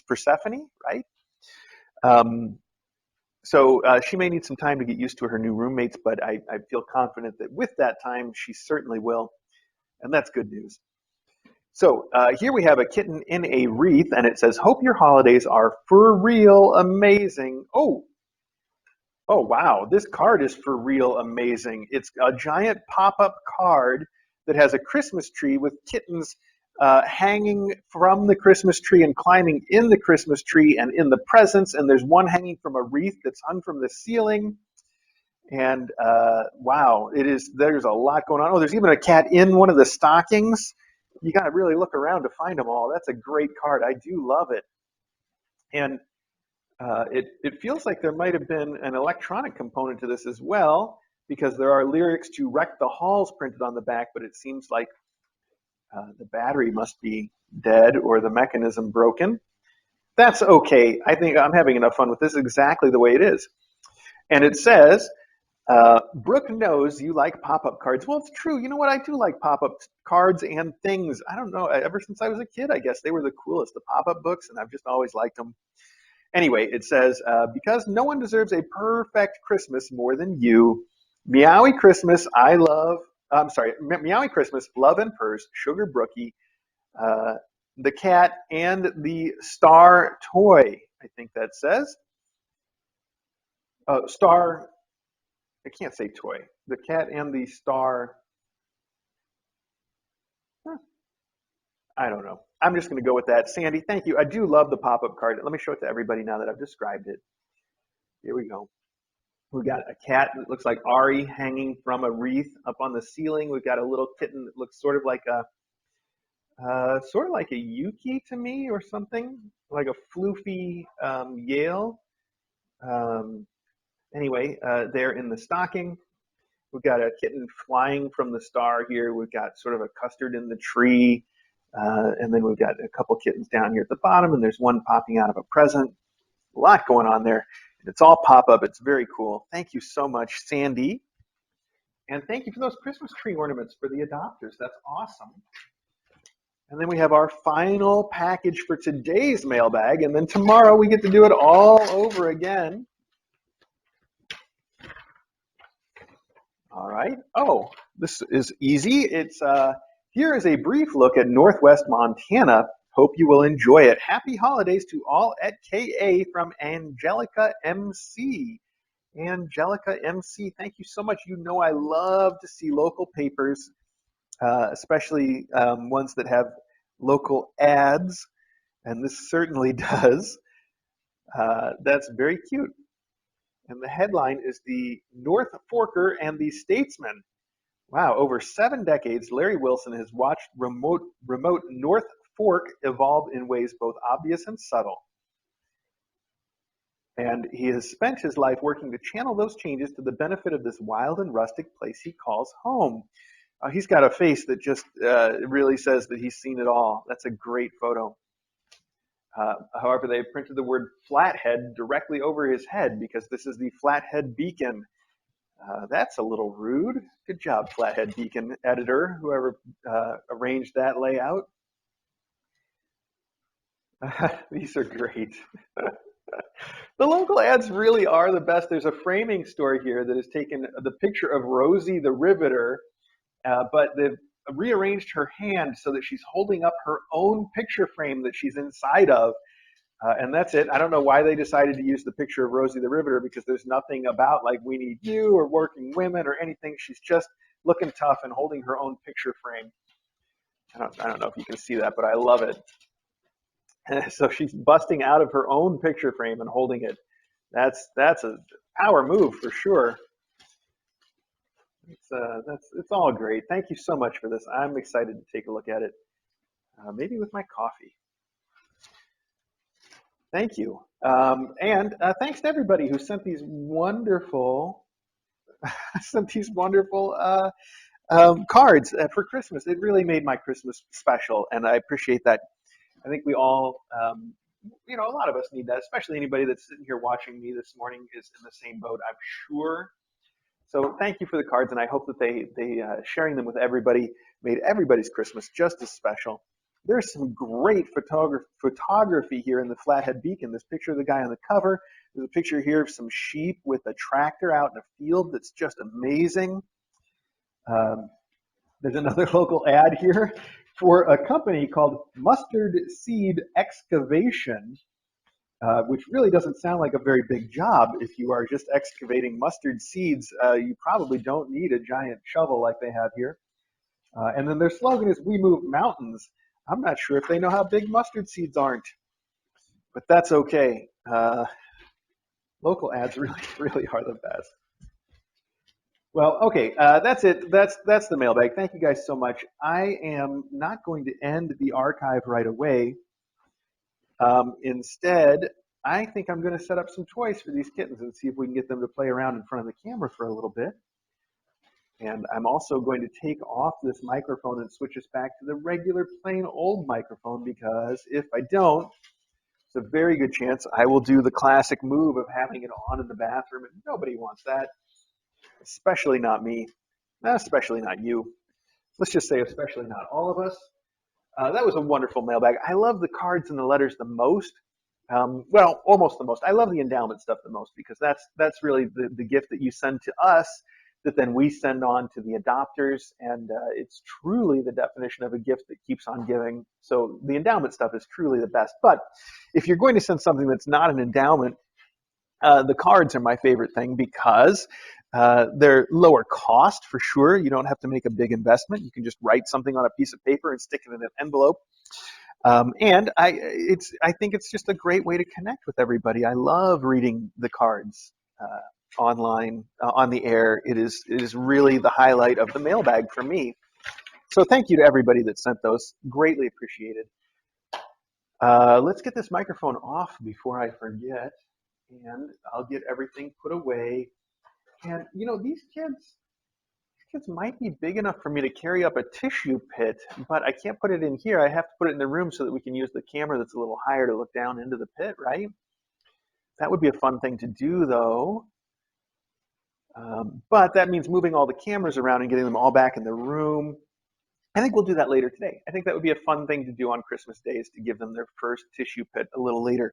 Persephone, right? Um, so she may need some time to get used to her new roommates, but I feel confident that with that time she certainly will, and that's good news. So here we have a kitten in a wreath, and it says, "Hope your holidays are for real amazing." Oh wow, this card is for real amazing. It's a giant pop-up card that has a Christmas tree with kittens hanging from the Christmas tree and climbing in the Christmas tree and in the presents. And there's one hanging from a wreath that's hung from the ceiling. And wow, it is. There's a lot going on. Oh, there's even a cat in one of the stockings. You got to really look around to find them all. That's a great card. I do love it. And it feels like there might have been an electronic component to this as well, because there are lyrics to "Wreck the Halls" printed on the back, but it seems like the battery must be dead or the mechanism broken. That's okay. I think I'm having enough fun with this exactly the way it is. And it says, Brooke knows you like pop-up cards. Well, it's true. You know what? I do like pop-up cards and things. I don't know. Ever since I was a kid, I guess they were the coolest, the pop-up books, and I've just always liked them. Anyway, it says, because no one deserves a perfect Christmas more than you. Meowie Christmas, I love, I'm sorry, Meowie Christmas, love and purrs, Sugar Brookie, uh, the cat, and the star toy, I think that says. Star, I can't say toy. The cat and the star, huh, I don't know. I'm just going to go with that. Sandy, thank you. I do love the pop-up card. Let me show it to everybody now that I've described it. Here we go. We've got a cat that looks like Ari hanging from a wreath up on the ceiling. We've got a little kitten that looks sort of like a Yuki to me or something, like a floofy Yale. Um, anyway, there in the stocking. We've got a kitten flying from the star here. We've got sort of a custard in the tree. And then we've got a couple kittens down here at the bottom, and there's one popping out of a present. A lot going on there. It's all pop-up. It's very cool. Thank you so much, Sandy. And thank you for those Christmas tree ornaments for the adopters. That's awesome. And then we have our final package for today's mailbag. And then tomorrow we get to do it all over again. All right. Oh, this is easy. It's here is a brief look at Northwest Montana. Hope you will enjoy it. Happy holidays to all at KA from Angelica MC. Angelica MC, thank you so much. You know I love to see local papers, especially ones that have local ads, and this certainly does. That's very cute. And the headline is the North Forker and the Statesman. Wow, over 7 decades, Larry Wilson has watched remote North Fork evolve in ways both obvious and subtle. And he has spent his life working to channel those changes to the benefit of this wild and rustic place he calls home. He's got a face that just really says that he's seen it all. That's a great photo. However, they printed the word Flathead directly over his head because this is the Flathead Beacon. That's a little rude. Good job, Flathead Beacon editor, whoever arranged that layout. These are great. The local ads really are the best. There's a framing store here that has taken the picture of Rosie the Riveter, but they've rearranged her hand so that she's holding up her own picture frame that she's inside of. And that's it. I don't know why they decided to use the picture of Rosie the Riveter, because there's nothing about like We Need You or Working Women or anything. She's just looking tough and holding her own picture frame. I don't know if you can see that, but I love it. So she's busting out of her own picture frame and holding it. That's a power move for sure. It's all great. Thank you so much for this. I'm excited to take a look at it. Maybe with my coffee. Thank you. And thanks to everybody who sent these wonderful cards for Christmas. It really made my Christmas special, and I appreciate that I think we all, a lot of us need that, especially anybody that's sitting here watching me this morning is in the same boat, I'm sure. So thank you for the cards, and I hope that they sharing them with everybody made everybody's Christmas just as special. There's some great photography here in the Flathead Beacon. This picture of the guy on the cover. There's a picture here of some sheep with a tractor out in a field that's just amazing. There's another local ad here for a company called Mustard Seed Excavation, which really doesn't sound like a very big job. If you are just excavating mustard seeds, you probably don't need a giant shovel like they have here. And then their slogan is, "We move mountains." I'm not sure if they know how big mustard seeds aren't, but that's okay. Local ads really, really are the best. Well, okay, that's it. That's the mailbag. Thank you guys so much. I am not going to end the archive right away. Instead, I think I'm going to set up some toys for these kittens and see if we can get them to play around in front of the camera for a little bit. And I'm also going to take off this microphone and switch us back to the regular plain old microphone, because if I don't, it's a very good chance I will do the classic move of having it on in the bathroom, and nobody wants that, especially not me, especially not you. Let's just say especially not all of us. That was a wonderful mailbag. I love the cards and the letters the most. Well, almost the most. I love the endowment stuff the most, because that's really the gift that you send to us that then we send on to the adopters, and it's truly the definition of a gift that keeps on giving. So the endowment stuff is truly the best. But if you're going to send something that's not an endowment, the cards are my favorite thing, because they're lower cost for sure. You don't have to make a big investment. You can just write something on a piece of paper and stick it in an envelope. And I think it's just a great way to connect with everybody. I love reading the cards online, on the air. It is really the highlight of the mailbag for me. So thank you to everybody that sent those. Greatly appreciated. Let's get this microphone off before I forget, and I'll get everything put away. And these kids might be big enough for me to carry up a tissue pit, but I can't put it in here. I have to put it in the room so that we can use the camera that's a little higher to look down into the pit, right? That would be a fun thing to do, though. But that means moving all the cameras around and getting them all back in the room. I think we'll do that later today. I think that would be a fun thing to do on Christmas Day, is to give them their first tissue pit a little later.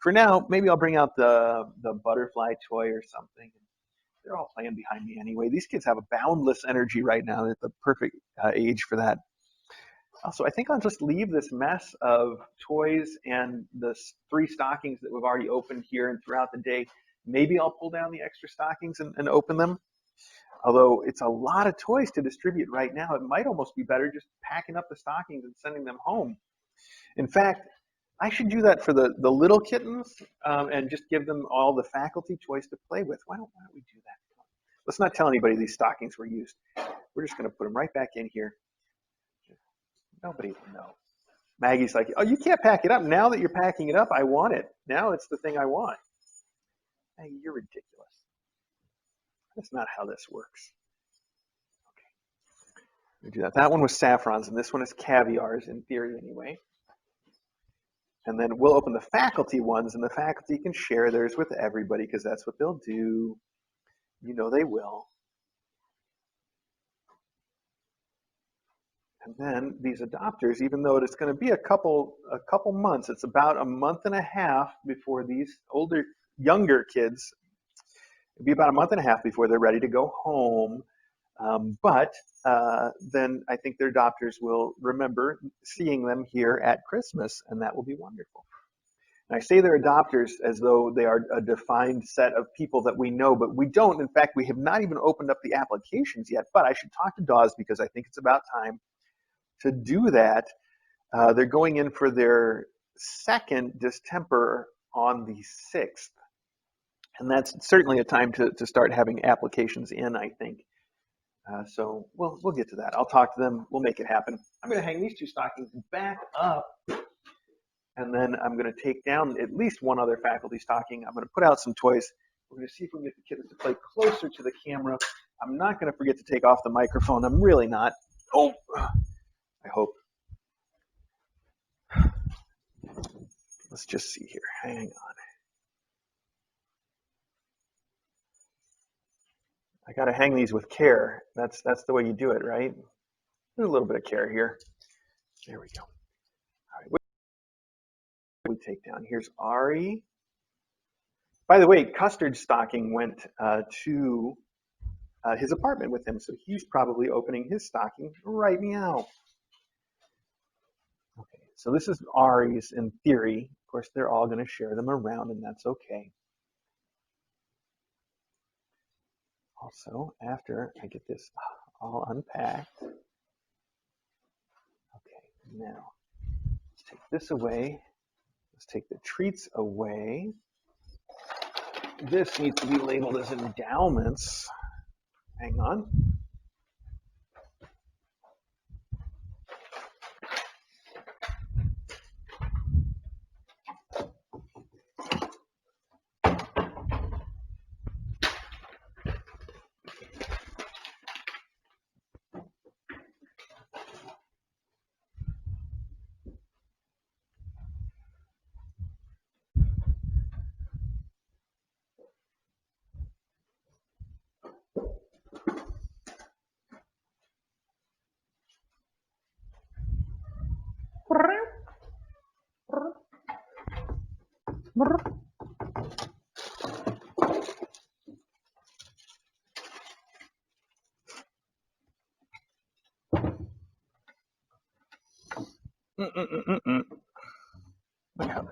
For now, maybe I'll bring out the butterfly toy or something. They're all playing behind me anyway. These kids have a boundless energy right now. They're at the perfect age for that. Also, I think I'll just leave this mess of toys and the 3 stockings that we've already opened here and throughout the day. Maybe I'll pull down the extra stockings and open them. Although it's a lot of toys to distribute right now, it might almost be better just packing up the stockings and sending them home. In fact, I should do that for the little kittens, and just give them all the faculty toys to play with. Why don't we do that? Let's not tell anybody these stockings were used. We're just going to put them right back in here. Nobody will know. Maggie's like, "Oh, you can't pack it up. Now that you're packing it up, I want it. Now it's the thing I want." Maggie, you're ridiculous. That's not how this works. Okay. We do that. That one was saffrons, and this one is caviars, in theory anyway. And then we'll open the faculty ones, and the faculty can share theirs with everybody, because that's what they'll do. They will. And then these adopters, even though it's going to be a couple months, it's about a month and a half before these younger kids, it'll be about a month and a half before they're ready to go home. But then I think their adopters will remember seeing them here at Christmas, and that will be wonderful. And I say they're adopters as though they are a defined set of people that we know, but we don't. In fact, we have not even opened up the applications yet, but I should talk to Dawes, because I think it's about time to do that. They're going in for their second distemper on the 6th. And that's certainly a time to start having applications in, I think. So we'll get to that. I'll talk to them. We'll make it happen. I'm going to hang these 2 stockings back up, and then I'm going to take down at least one other faculty stocking. I'm going to put out some toys. We're going to see if we can get the kittens to play closer to the camera. I'm not going to forget to take off the microphone. I'm really not. Oh, I hope. Let's just see here. Hang on. I got to hang these with care. That's the way you do it, right? There's a little bit of care here. There we go. All right, what do we take down? Here's Ari. By the way, Custard's stocking went to his apartment with him, so he's probably opening his stocking right now. Okay, so this is Ari's in theory. Of course, they're all going to share them around, and that's okay. Also, after I get this all unpacked, okay, now let's take this away. Let's take the treats away. This needs to be labeled as endowments. Hang on.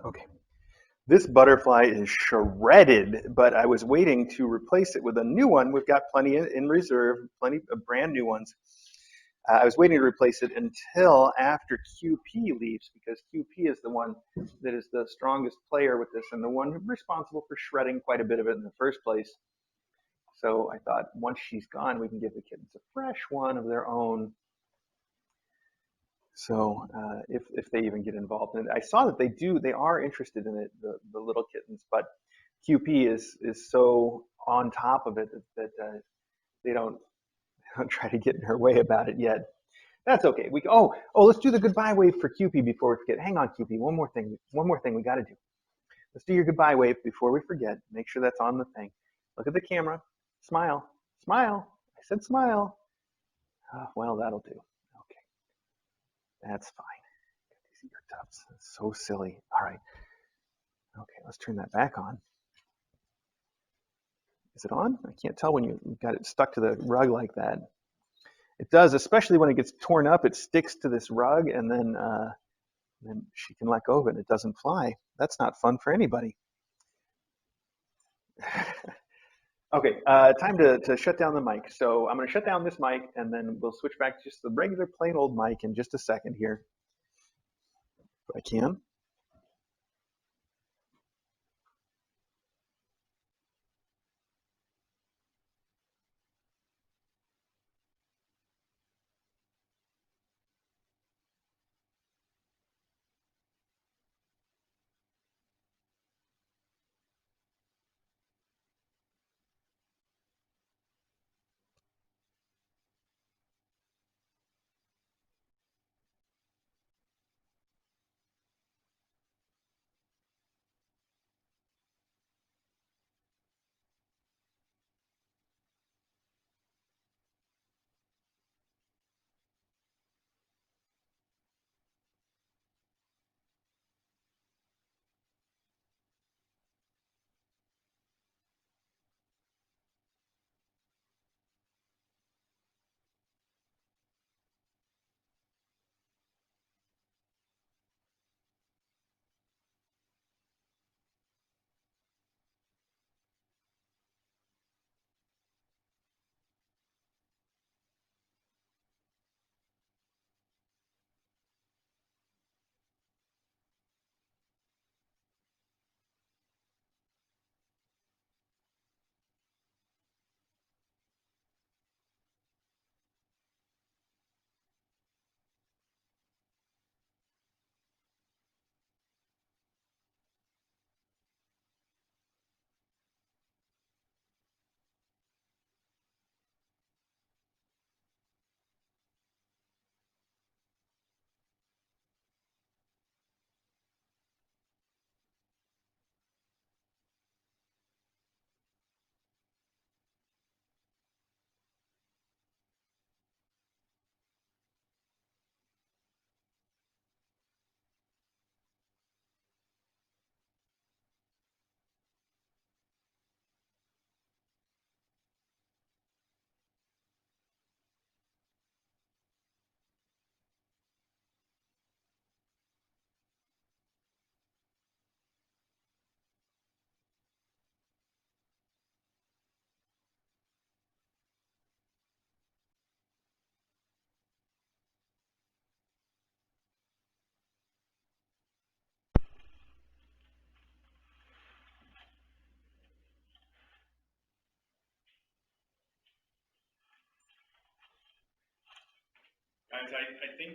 Okay. This butterfly is shredded, but I was waiting to replace it with a new one. We've got plenty in reserve, plenty of brand new ones. I was waiting to replace it until after QP leaves, because QP is the one that is the strongest player with this and the one responsible for shredding quite a bit of it in the first place. So I thought once she's gone, we can give the kittens a fresh one of their own. So if they even get involved, and I saw that they are interested in it, the little kittens, but QP is so on top of it that they don't try to get in her way about it yet. That's okay. Let's do the goodbye wave for QP before we forget. Hang on, QP. One more thing we got to do. Let's do your goodbye wave before we forget. Make sure that's on the thing. Look at the camera. Smile. Smile. I said smile. Oh, well, that'll do. Okay. That's fine. These ear tufts. That's so silly. All right. Okay, let's turn that back on. Is it on? I can't tell when you got it stuck to the rug like that. It does, especially when it gets torn up. It sticks to this rug, and then she can let go of it, and it doesn't fly. That's not fun for anybody. Okay, time to shut down the mic. So I'm going to shut down this mic, and then we'll switch back to just the regular plain old mic in just a second here, if I can. Guys, I think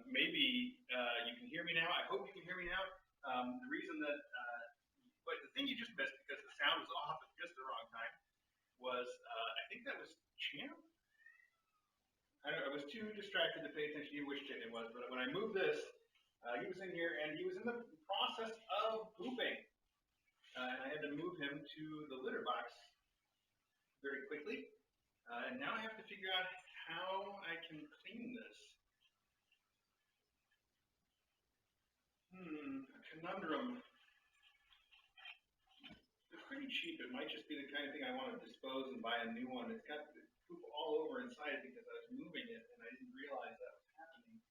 maybe you can hear me now. I hope you can hear me now. The reason that, but the thing you just missed because the sound was off at just the wrong time was I think that was Champ. I was too distracted to pay attention to which chicken it was, but when I moved this, he was in here and he was in the process of pooping. And I had to move him to the litter box very quickly. And now I have to figure out how I can clean this. A conundrum. They're pretty cheap. It might just be the kind of thing I want to dispose and buy a new one. It's got poop all over inside because I was moving it and I didn't realize that was happening.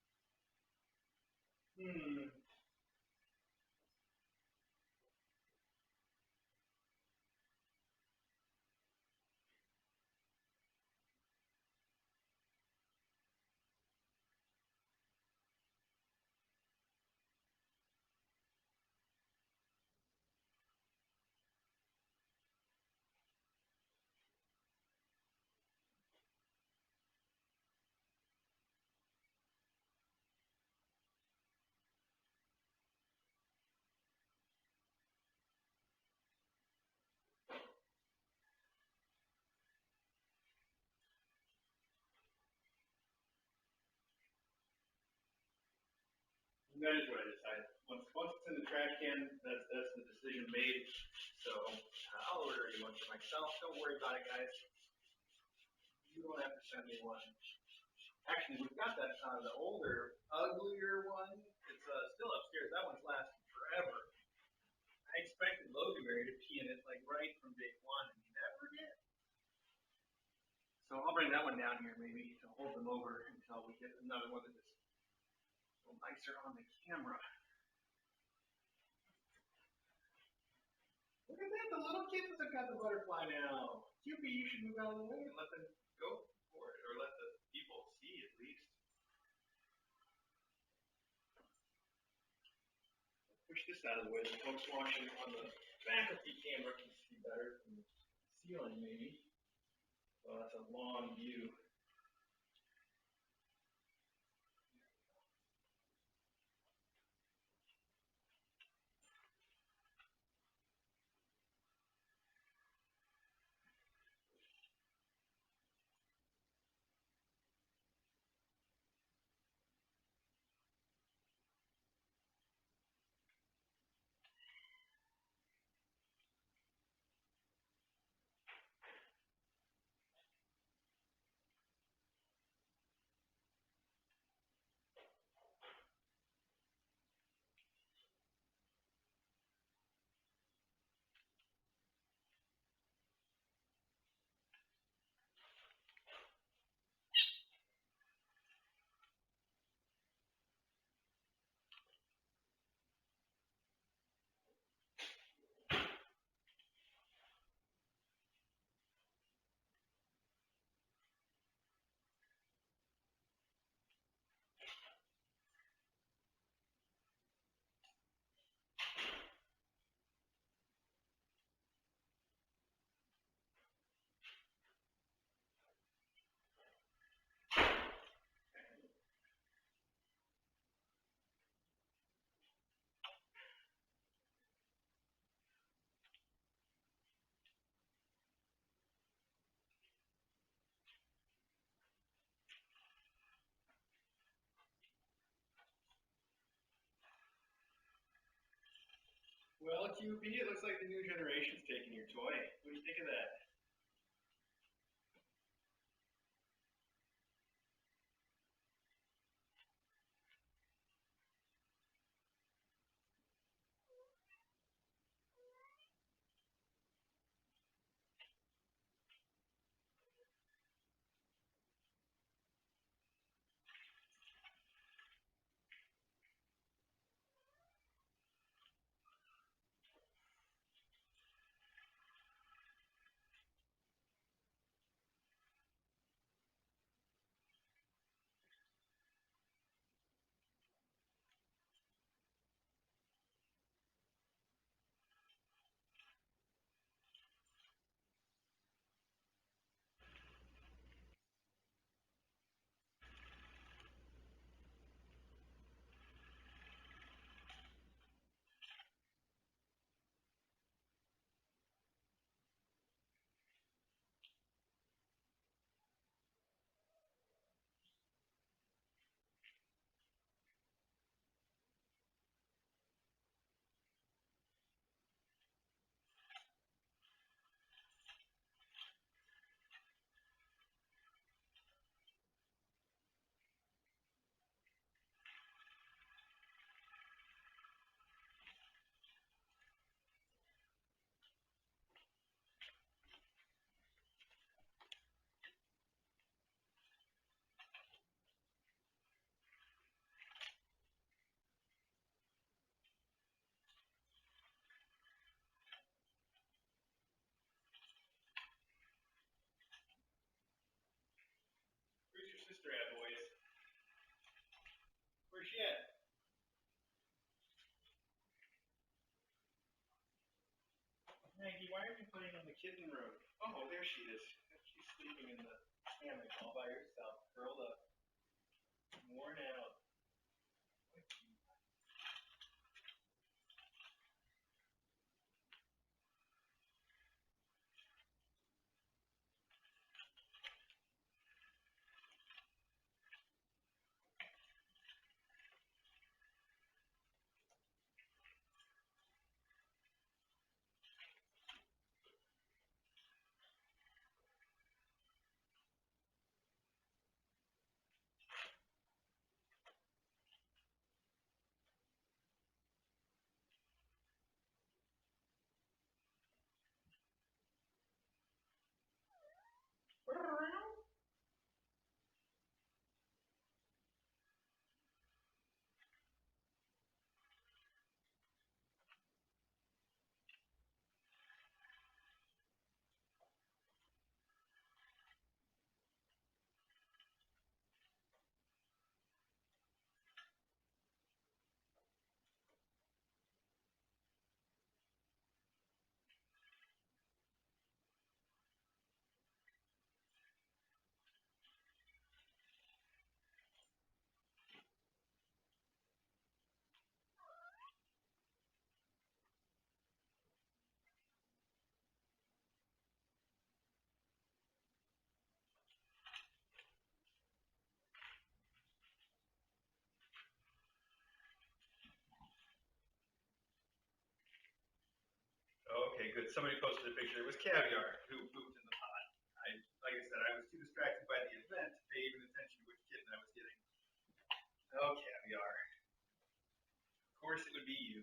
And that is what I decided. Once it's in the trash can, that's the decision made. So I'll order you one for myself. Don't worry about it, guys. You don't have to send me one. Actually, we've got that the older, uglier one. It's still upstairs. That one's lasted forever. I expected Loganberry to pee in it like right from day one, and he never did. So I'll bring that one down here maybe to hold them over until we get another one that is a little nicer on the camera. Look at that, the little kittens have got the butterfly now. QB, you should move out of the way and let them go for it, or let the people see at least. Push this out of the way so folks watching on the faculty camera can see better from the ceiling maybe. Well, that's a long view. Well, QB, it looks like the new generation's taking your toy. What do you think of that? Yeah. Maggie, why aren't you playing in the kitten room? Oh, there she is. She's sleeping in the hammock all by herself, curled up, worn out. Okay, good. Somebody posted a picture. It was Caviar who pooped in the pot. Like I said, I was too distracted by the event to pay even attention to which kitten I was getting. Oh, Caviar. Of course it would be you.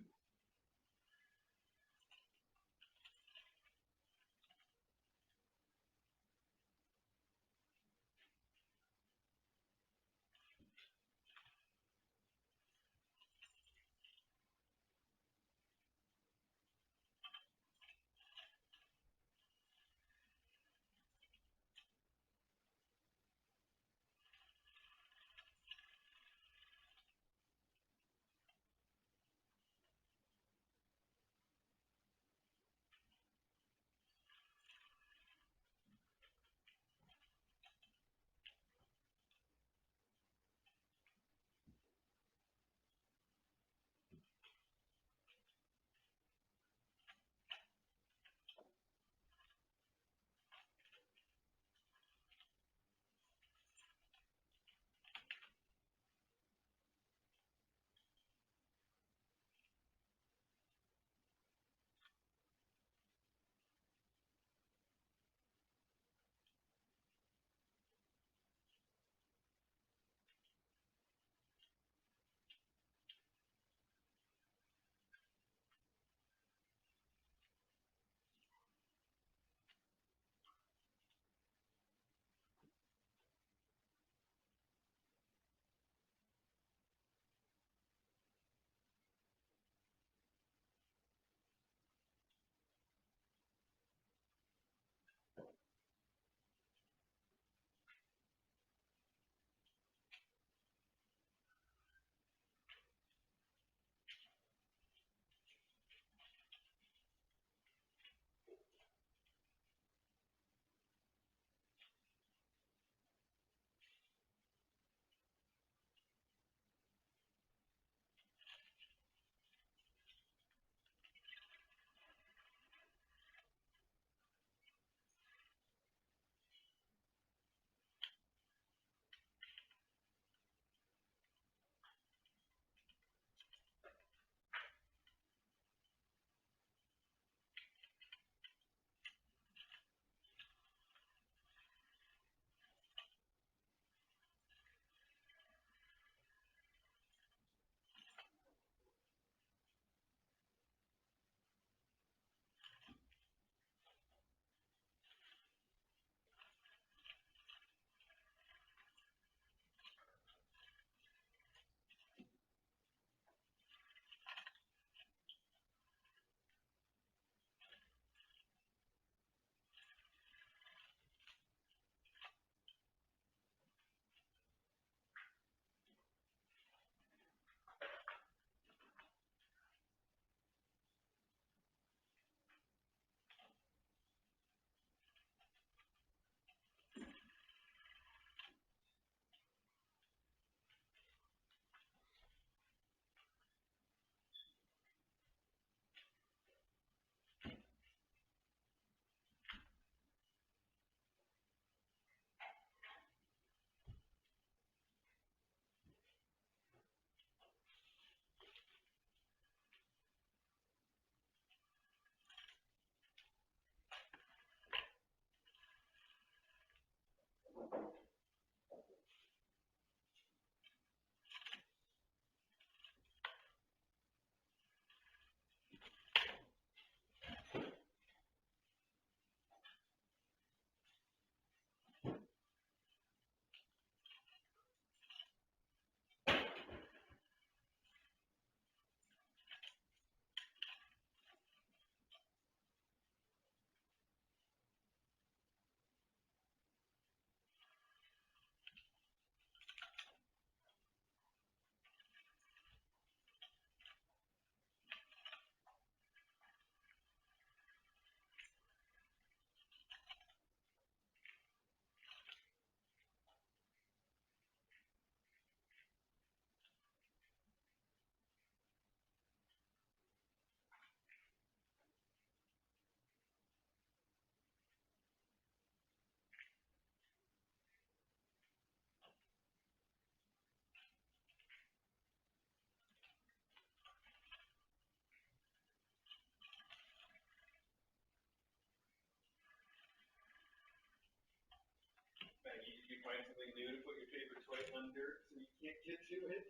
Maggie, did you find something new to put your favorite toy under so you can't get to it?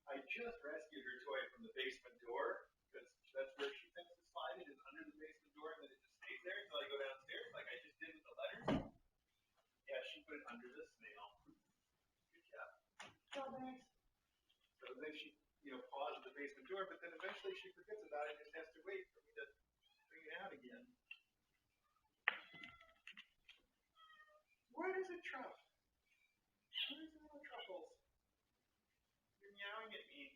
I just rescued her toy from the basement door because that's where she tends to slide it, is under the basement door, and then it just stays there until I go downstairs, like I just did with the letters. Yeah, she put it under the snail. Good job. Oh, thanks. So then she, paws at the basement door, but then eventually she forgets about it and just has to wait for me to bring it out again. What is it, Truff? What is it, little Truffles? You're meowing at me.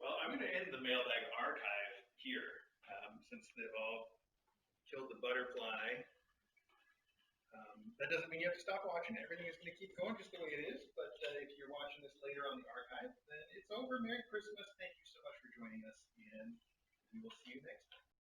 Well, I'm going to end the Mailbag archive here, since they've all killed the butterfly. That doesn't mean you have to stop watching. Everything is going to keep going just the way it is, but if you're watching this later on the archive, then it's over. Merry Christmas. Thank you so much for joining us, and we will see you next time.